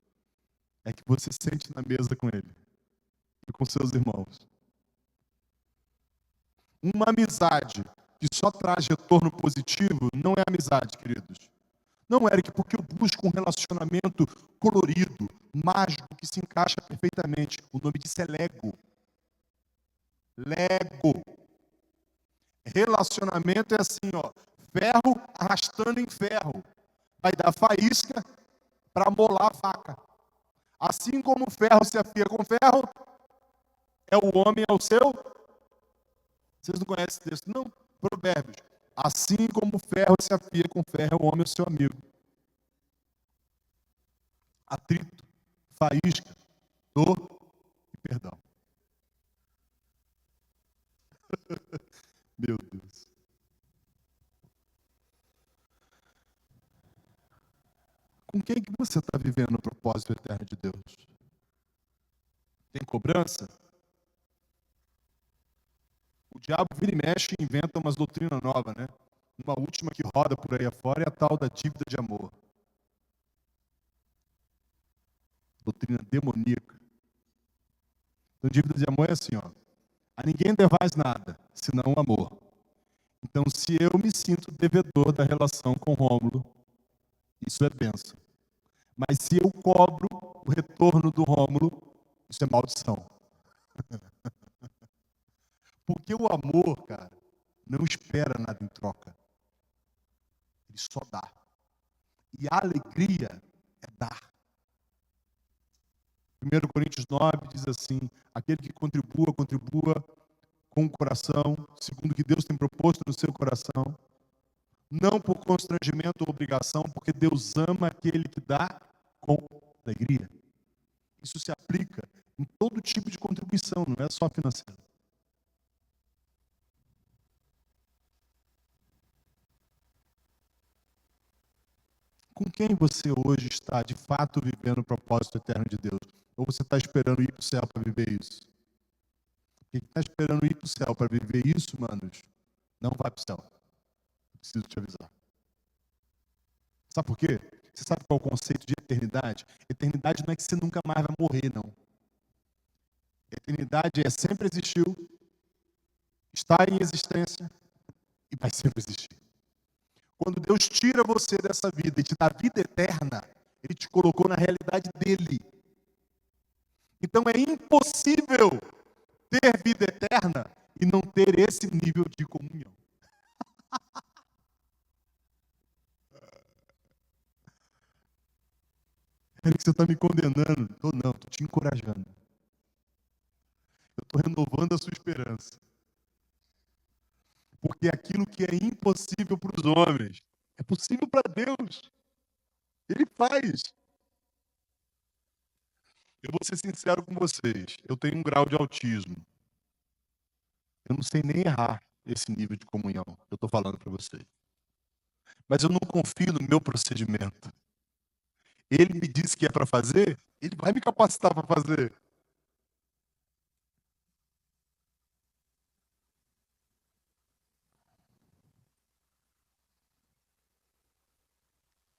é que você sente na mesa com Ele e com seus irmãos. Uma amizade que só traz retorno positivo não é amizade, queridos. Não, Eric, porque eu busco um relacionamento colorido, mágico, que se encaixa perfeitamente. O nome disso é Lego. Lego. Relacionamento é assim, ó, ferro arrastando em ferro. Vai dar faísca para molar a faca. Assim como o ferro se afia com ferro, é o homem ao seu. Vocês não conhecem esse texto, não? Provérbios. Assim como o ferro se afia com ferro, é o homem ao seu amigo. Atrito, faísca, dor e perdão. Meu Deus. Com quem que você está vivendo o propósito eterno de Deus? Tem cobrança? O diabo vira e mexe e inventa umas doutrinas novas, né? Uma última que roda por aí afora é a tal da dívida de amor. Doutrina demoníaca. Então, dívida de amor é assim, ó. A ninguém devais nada, senão o amor. Então, se eu me sinto devedor da relação com Rômulo, isso é bênção. Mas se eu cobro o retorno do Rômulo, isso é maldição. Porque o amor, cara, não espera nada em troca. Ele só dá. E a alegria é dar. 1 Coríntios 9 diz assim: aquele que contribua, contribua com o coração, segundo o que Deus tem proposto no seu coração, não por constrangimento ou obrigação, porque Deus ama aquele que dá com alegria. Isso se aplica em todo tipo de contribuição, não é só financeira. Com quem você hoje está, de fato, vivendo o propósito eterno de Deus? Ou você está esperando ir para o céu para viver isso? Quem está esperando ir para o céu para viver isso, manos, não vai para o céu. Preciso te avisar. Sabe por quê? Você sabe qual é o conceito de eternidade? Eternidade não é que você nunca mais vai morrer, não. Eternidade é sempre existiu, está em existência e vai sempre existir. Quando Deus tira você dessa vida e te dá vida eterna, Ele te colocou na realidade dele. Então é impossível ter vida eterna e não ter esse nível de comunhão. É que você está me condenando. Não, estou te encorajando. Eu estou renovando a sua esperança. Porque aquilo que é impossível para os homens, é possível para Deus. Ele faz. Eu vou ser sincero com vocês. Eu tenho um grau de autismo. Eu não sei nem errar esse nível de comunhão. Eu estou falando para vocês. Mas eu não confio no meu procedimento. Ele me disse que é para fazer, ele vai me capacitar para fazer.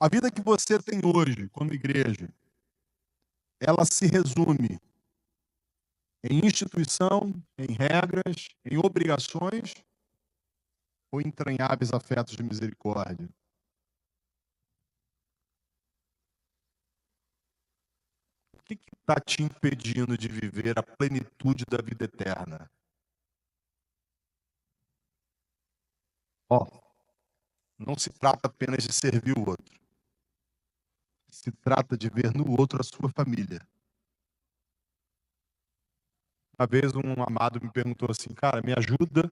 A vida que você tem hoje, como igreja, ela se resume em instituição, em regras, em obrigações ou entranháveis afetos de misericórdia? O que está te impedindo de viver a plenitude da vida eterna? Ó, não se trata apenas de servir o outro. se trata de ver no outro a sua família. Uma vez um amado me perguntou assim: "Cara, me ajuda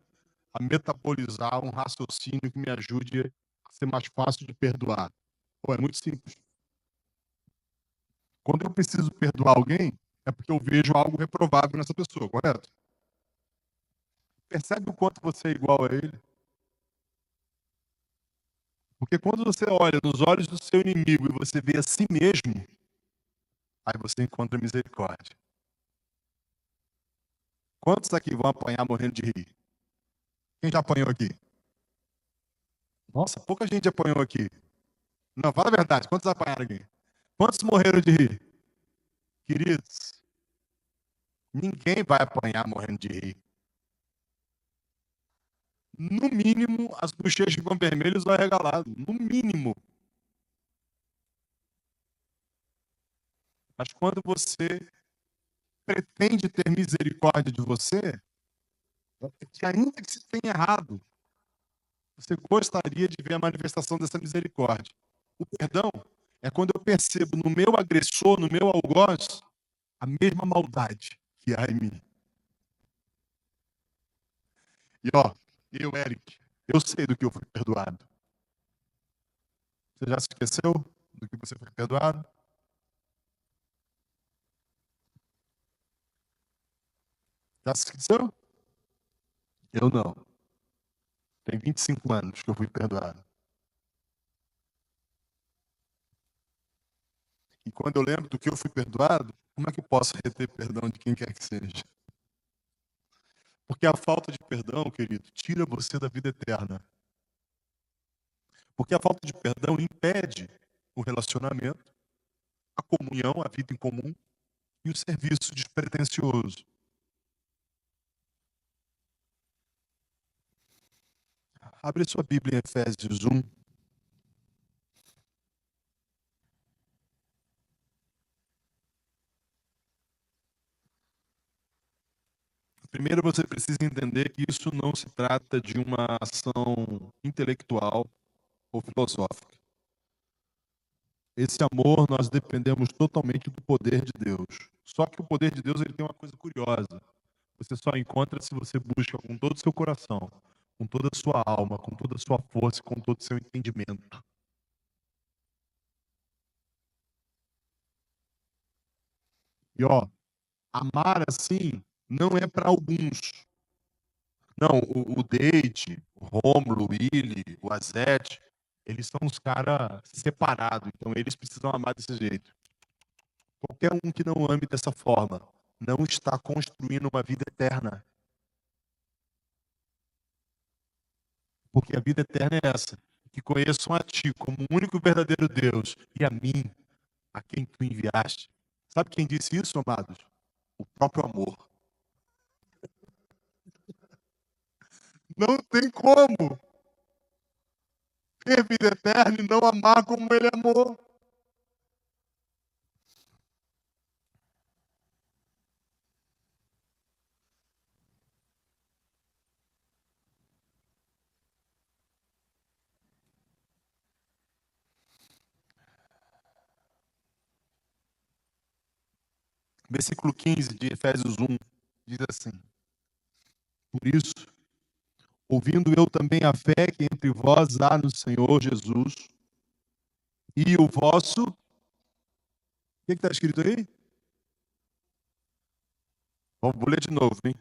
a metabolizar um raciocínio que me ajude a ser mais fácil de perdoar". Pô, é muito simples. Quando eu preciso perdoar alguém, é porque eu vejo algo reprovável nessa pessoa, correto? Percebe o quanto você é igual a ele? Porque quando você olha nos olhos do seu inimigo e você vê a si mesmo, aí você encontra misericórdia. Quantos aqui vão apanhar morrendo de rir? Quem já apanhou aqui? Nossa, pouca gente apanhou aqui. Não, fala a verdade, quantos apanharam aqui? Quantos morreram de rir? Queridos, ninguém vai apanhar morrendo de rir. No mínimo, as bochechas ficam vermelhas ou arregaladas. No mínimo. Mas quando você pretende ter misericórdia de você, que ainda que se tenha errado, você gostaria de ver a manifestação dessa misericórdia. O perdão é quando eu percebo no meu agressor, no meu algoz, a mesma maldade que há em mim. E ó, eu, Eric, eu sei do que eu fui perdoado. Você já se esqueceu do que você foi perdoado? Já se esqueceu? Eu não. Tem 25 anos que eu fui perdoado. E quando eu lembro do que eu fui perdoado, como é que eu posso reter perdão de quem quer que seja? Porque a falta de perdão, querido, tira você da vida eterna. Porque a falta de perdão impede o relacionamento, a comunhão, a vida em comum e o serviço despretensioso. Abre sua Bíblia em Efésios 1. Primeiro você precisa entender que isso não se trata de uma ação intelectual ou filosófica. Esse amor nós dependemos totalmente do poder de Deus. Só que o poder de Deus ele tem uma coisa curiosa. Você só encontra se você busca com todo o seu coração, com toda a sua alma, com toda a sua força, com todo o seu entendimento. E ó, amar assim não é para alguns. Não, o Deide, o Rômulo, o Willi, o Azete, eles são uns caras separados, então eles precisam amar desse jeito. Qualquer um que não ame dessa forma não está construindo uma vida eterna. Porque a vida eterna é essa, que conheçam a ti como o único verdadeiro Deus e a mim, a quem tu enviaste. Sabe quem disse isso, amados? O próprio amor. Não tem como ter vida eterna e não amar como ele amou. Versículo 15 de Efésios 1 diz assim: Por isso, ouvindo eu também a fé que entre vós há no Senhor Jesus, e o vosso. O que está escrito aí? Vou ler de novo, hein?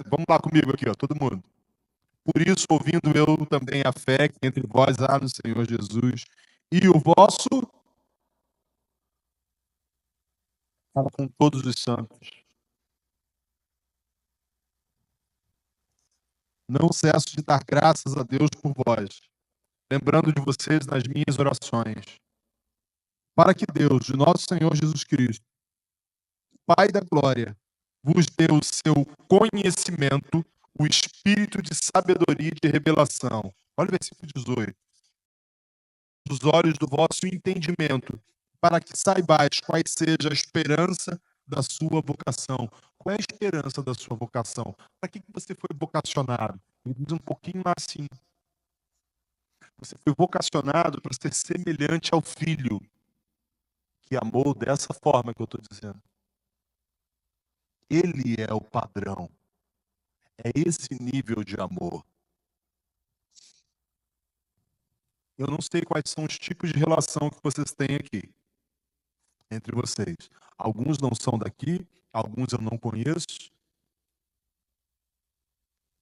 Vamos lá comigo aqui, ó, todo mundo. Por isso, ouvindo eu também a fé que entre vós há no Senhor Jesus, e o vosso. Fala com todos os santos. Não cesso de dar graças a Deus por vós, lembrando de vocês nas minhas orações, para que Deus, de nosso Senhor Jesus Cristo, Pai da glória, vos dê o seu conhecimento, o espírito de sabedoria e de revelação. Olha o versículo 18. Os olhos do vosso entendimento, para que saibais qual seja a esperança da sua vocação. Qual é a esperança da sua vocação? Para que você foi vocacionado? Me diz um pouquinho lá assim. Você foi vocacionado para ser semelhante ao Filho. que amou dessa forma que eu estou dizendo. Ele é o padrão. É esse nível de amor. Eu não sei quais são os tipos de relação que vocês têm aqui, entre vocês. Alguns não são daqui, alguns eu não conheço.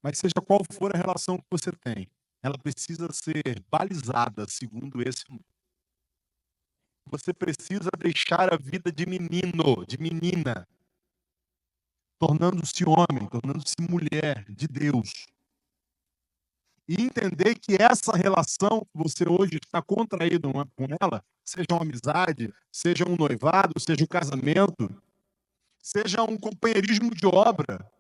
Mas seja qual for a relação que você tem, ela precisa ser balizada segundo esse amor. Você precisa deixar a vida de menino, de menina, tornando-se homem, tornando-se mulher de Deus. E entender que essa relação que você hoje está contraído com ela, seja uma amizade, seja um noivado, seja um casamento, seja um companheirismo de obra,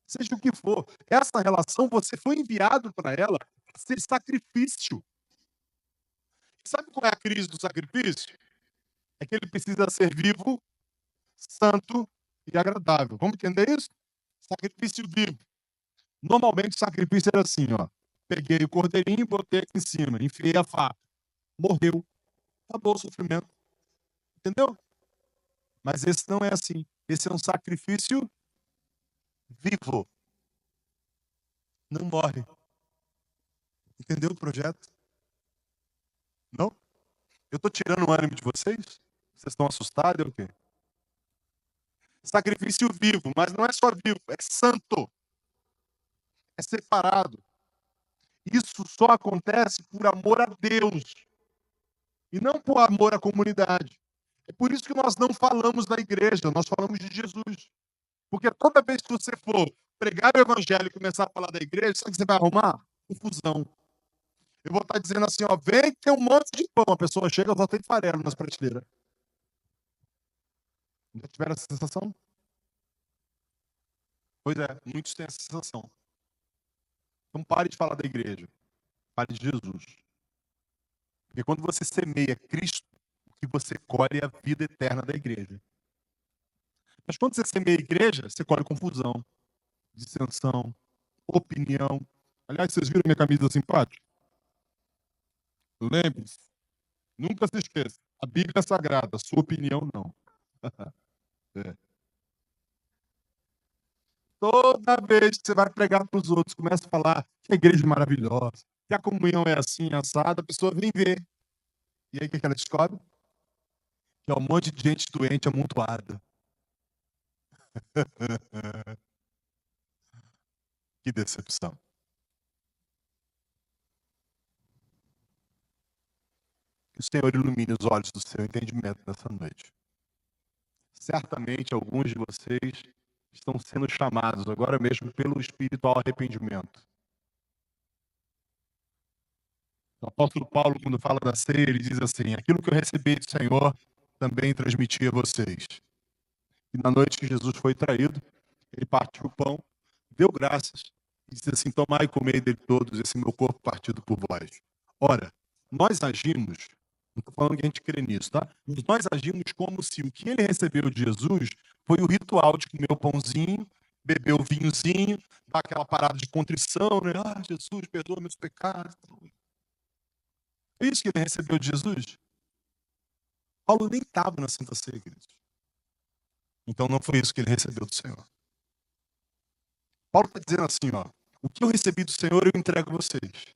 seja o que for, essa relação você foi enviado para ela para ser sacrifício. Sabe qual é a crise do sacrifício? É que ele precisa ser vivo, santo e agradável. Vamos entender isso? Sacrifício vivo. Normalmente o sacrifício era assim, ó. Peguei o cordeirinho, botei aqui em cima, enfiei a faca. Morreu. Acabou o sofrimento. Entendeu? Mas esse não é assim. Esse é um sacrifício vivo. Não morre. Entendeu o projeto? Não? Eu estou tirando o ânimo de vocês? Vocês estão assustados ou o quê? Sacrifício vivo, mas não é só vivo, é santo. É separado. Isso só acontece por amor a Deus e não por amor à comunidade. É por isso que nós não falamos da igreja, nós falamos de Jesus. Porque toda vez que você for pregar o evangelho e começar a falar da igreja, sabe o que você vai arrumar? Confusão. Eu vou estar dizendo assim, ó, vem que tem um monte de pão. A pessoa chega, só tem farelo nas prateleiras. Já tiveram essa sensação? Pois é, muitos têm essa sensação. Então pare de falar da igreja. Pare de Jesus. Porque quando você semeia Cristo, o que você colhe é a vida eterna da igreja. Mas quando você semeia a igreja, você colhe confusão, dissensão, opinião. Aliás, vocês viram minha camisa simpática? Lembre-se, nunca se esqueça. A Bíblia é sagrada, sua opinião não. É. Toda vez que você vai pregar para os outros, começa a falar que a igreja é maravilhosa, que a comunhão é assim, assada, a pessoa vem ver. E aí o que ela descobre? Que é um monte de gente doente amontoada. Que decepção. Que o Senhor ilumine os olhos do seu entendimento nessa noite. Certamente alguns de vocês estão sendo chamados agora mesmo pelo Espírito ao arrependimento. O apóstolo Paulo, quando fala da ceia, ele diz assim: aquilo que eu recebi do Senhor também transmiti a vocês. E na noite que Jesus foi traído, ele partiu o pão, deu graças e disse assim: tomai e comei dele todos, esse meu corpo partido por vós. Ora, nós agimos, não estou falando que a gente crê nisso, tá? Mas nós agimos como se o que ele recebeu de Jesus foi o ritual de comer o pãozinho, beber o vinhozinho, dar aquela parada de contrição, né? Ah, Jesus, perdoa meus pecados. É isso que ele recebeu de Jesus? Paulo nem estava na Santa Ceia, queridos. Então não foi isso que ele recebeu do Senhor. Paulo está dizendo assim, ó, o que eu recebi do Senhor eu entrego a vocês.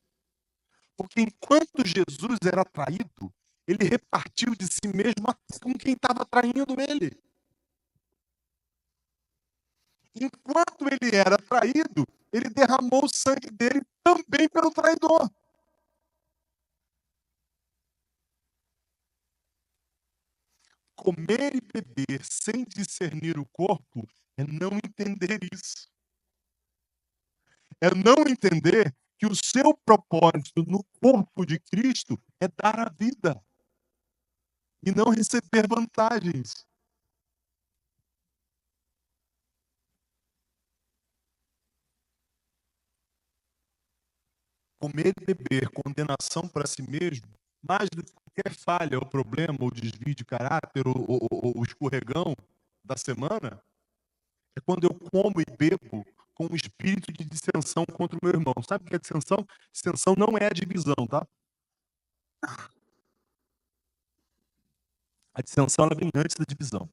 Porque enquanto Jesus era traído, ele repartiu de si mesmo com quem estava traindo ele. Enquanto ele era traído, ele derramou o sangue dele também pelo traidor. Comer e beber sem discernir o corpo é não entender isso. É não entender que o seu propósito no corpo de Cristo é dar a vida e não receber vantagens. Comer e beber, condenação para si mesmo, mais do que qualquer falha, ou problema, ou desvio de caráter, ou escorregão da semana, é quando eu como e bebo com um espírito de dissensão contra o meu irmão. Sabe o que é dissensão? Dissensão não é a divisão, tá? A dissensão ela vem antes da divisão.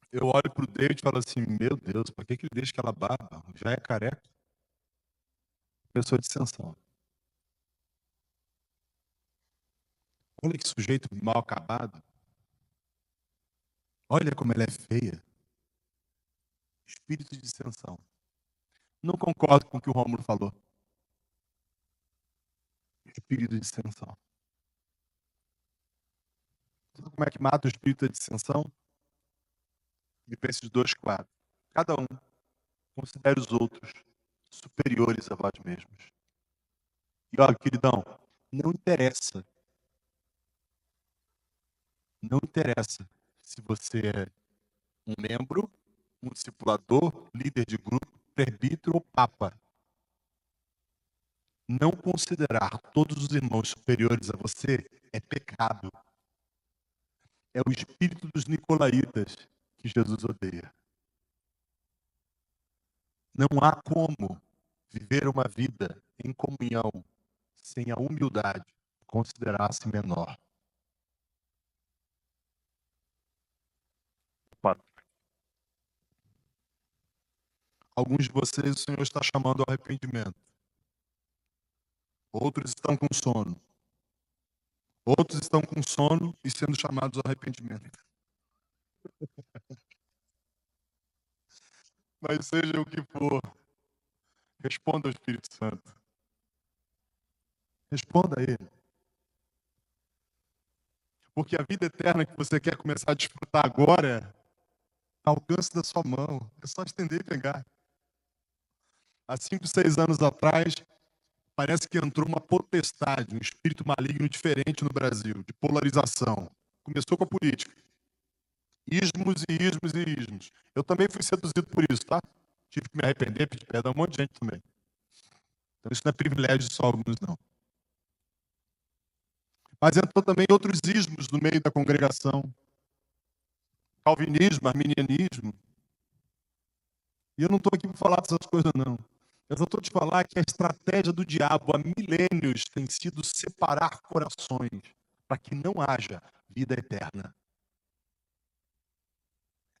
Eu olho para o David e falo assim: meu Deus, para que ele deixa aquela barba? Já é careca? Pessoa de dissensão. Olha que sujeito mal acabado. Olha como ela é feia. Espírito de dissensão. Não concordo com o que o Rômulo falou. Espírito de dissensão. Sabe como é que mata o espírito da dissensão? Filipenses 2:4. Cada um considere os outros superiores a vós mesmos. E olha, queridão, não interessa. Não interessa se você é um membro, um discipulador, líder de grupo, presbítero ou papa. Não considerar todos os irmãos superiores a você é pecado. É o espírito dos nicolaítas que Jesus odeia. Não há como viver uma vida em comunhão sem a humildade de considerar-se menor. Alguns de vocês o Senhor está chamando ao arrependimento. Outros estão com sono. Outros estão com sono e sendo chamados ao arrependimento. Mas seja o que for, responda ao Espírito Santo. Responda a Ele. Porque a vida eterna que você quer começar a desfrutar agora, ao alcance da sua mão. É só estender e pegar. Há 5, 6 anos atrás, parece que entrou uma potestade, um espírito maligno diferente no Brasil, de polarização. Começou com a política. Ismos e ismos e ismos. Eu também fui seduzido por isso, tá? Tive que me arrepender, pedir perdão a um monte de gente também. Então isso não é privilégio só alguns, não. Mas entrou também outros ismos no meio da congregação. Calvinismo, arminianismo. E eu não estou aqui para falar dessas coisas, não. Eu só estou te falar que a estratégia do diabo há milênios tem sido separar corações para que não haja vida eterna.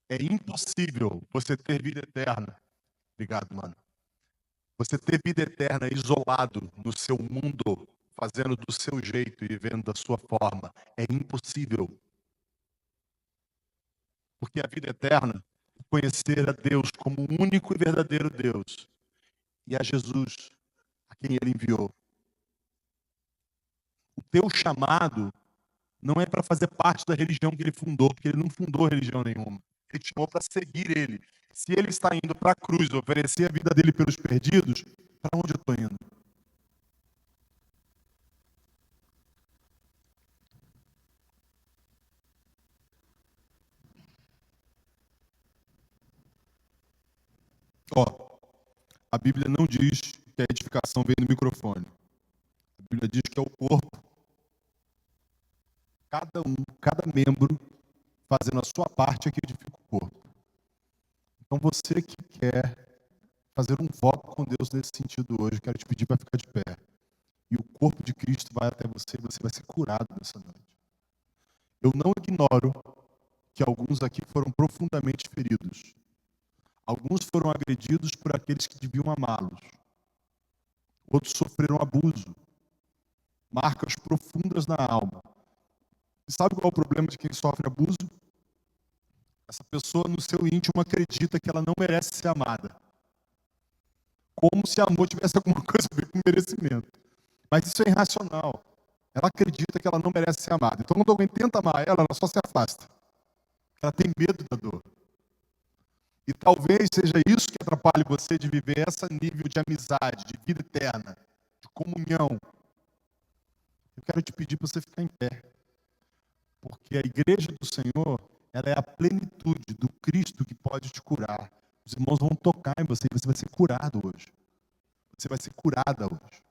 É impossível você ter vida eterna. Obrigado, mano. Você ter vida eterna isolado no seu mundo, fazendo do seu jeito e vivendo da sua forma. É impossível. Porque a vida eterna é conhecer a Deus como o único e verdadeiro Deus. E a Jesus, a quem Ele enviou. O teu chamado não é para fazer parte da religião que Ele fundou, porque Ele não fundou religião nenhuma. Ele te chamou para seguir Ele. Se Ele está indo para a cruz oferecer a vida dele pelos perdidos, para onde eu estou indo? Ó, a Bíblia não diz que a edificação vem do microfone. A Bíblia diz que é o corpo. Cada membro fazendo a sua parte é que edifica o corpo. Então você que quer fazer um voto com Deus nesse sentido hoje, quero te pedir para ficar de pé. E o corpo de Cristo vai até você e você vai ser curado nessa noite. Eu não ignoro que alguns aqui foram profundamente feridos. Alguns foram agredidos por aqueles que deviam amá-los. Outros sofreram abuso. Marcas profundas na alma. E sabe qual é o problema de quem sofre abuso? Essa pessoa no seu íntimo acredita que ela não merece ser amada. Como se amor tivesse alguma coisa a ver com merecimento. Mas isso é irracional. Ela acredita que ela não merece ser amada. Então, quando alguém tenta amar ela, ela só se afasta. Ela tem medo da dor. E talvez seja isso que atrapalhe você de viver esse nível de amizade, de vida eterna, de comunhão. Eu quero te pedir para você ficar em pé. Porque a igreja do Senhor, ela é a plenitude do Cristo que pode te curar. Os irmãos vão tocar em você e você vai ser curado hoje. Você vai ser curada hoje.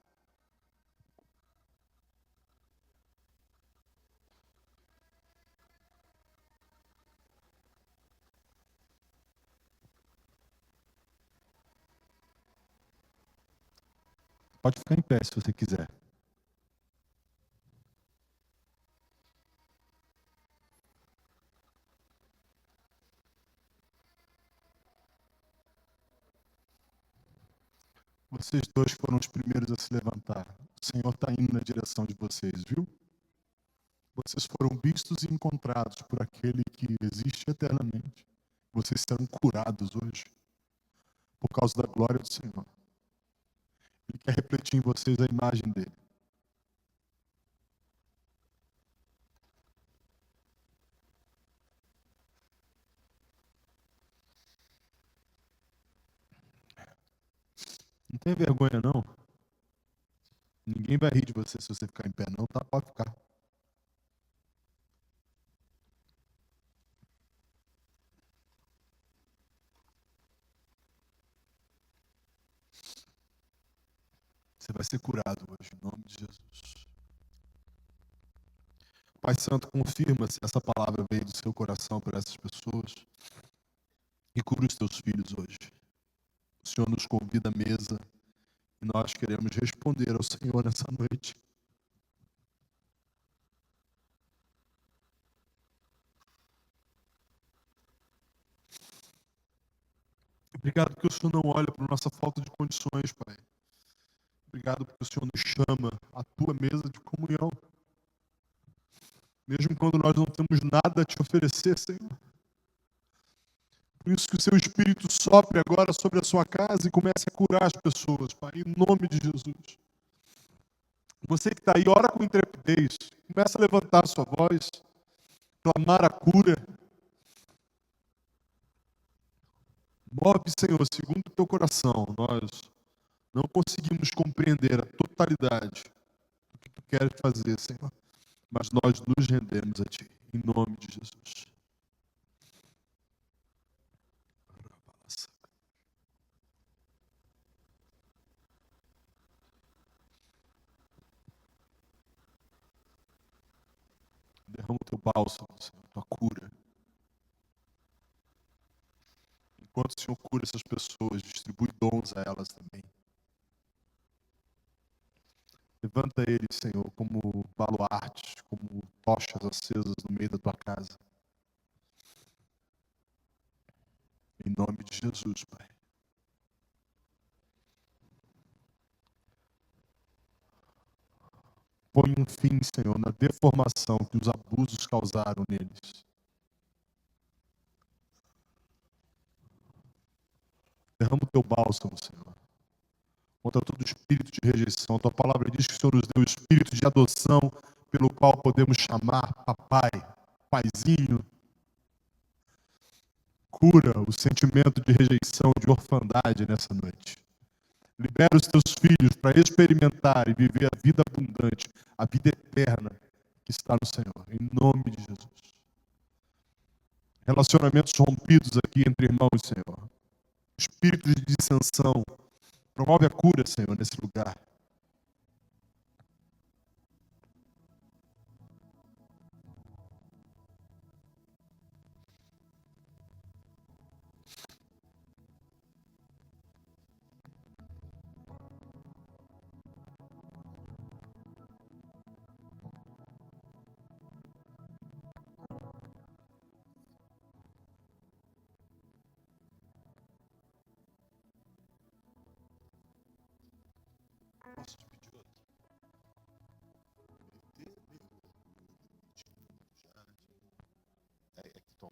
Pode ficar em pé se você quiser. Vocês dois foram os primeiros a se levantar. O Senhor está indo na direção de vocês, viu? Vocês foram vistos e encontrados por aquele que existe eternamente. Vocês serão curados hoje por causa da glória do Senhor. Ele quer refletir em vocês a imagem dele. Não tem vergonha, não. Ninguém vai rir de você se você ficar em pé, não, tá? Pode ficar. Você vai ser curado hoje, em nome de Jesus. Pai Santo, confirma se essa palavra veio do seu coração para essas pessoas e cura os teus filhos hoje. O Senhor nos convida à mesa e nós queremos responder ao Senhor nessa noite. Obrigado porque o Senhor não olha para a nossa falta de condições, Pai. Obrigado porque o Senhor nos chama à tua mesa de comunhão. Mesmo quando nós não temos nada a te oferecer, Senhor. Por isso que o seu Espírito sopre agora sobre a sua casa e comece a curar as pessoas, Pai, em nome de Jesus. Você que está aí, ora com intrepidez. Começa a levantar a sua voz, clamar a cura. Move, Senhor, segundo o teu coração. Nós não conseguimos compreender a totalidade do que tu queres fazer, Senhor. Mas nós nos rendemos a ti, em nome de Jesus. Derrama o teu bálsamo, Senhor, tua cura. Enquanto o Senhor cura essas pessoas, distribui dons a elas também. Levanta eles, Senhor, como baluartes, como tochas acesas no meio da tua casa. Em nome de Jesus, Pai. Põe um fim, Senhor, na deformação que os abusos causaram neles. Derrama o teu bálsamo, Senhor, contra todo espírito de rejeição. Tua palavra diz que o Senhor nos deu o espírito de adoção, pelo qual podemos chamar papai, paizinho. Cura o sentimento de rejeição, de orfandade nessa noite. Libera os teus filhos para experimentar e viver a vida abundante, a vida eterna que está no Senhor, em nome de Jesus. Relacionamentos rompidos aqui entre irmãos, Senhor. Espírito de dissensão. Promove a cura, Senhor, nesse lugar. Posso te pedir outro? É que tom.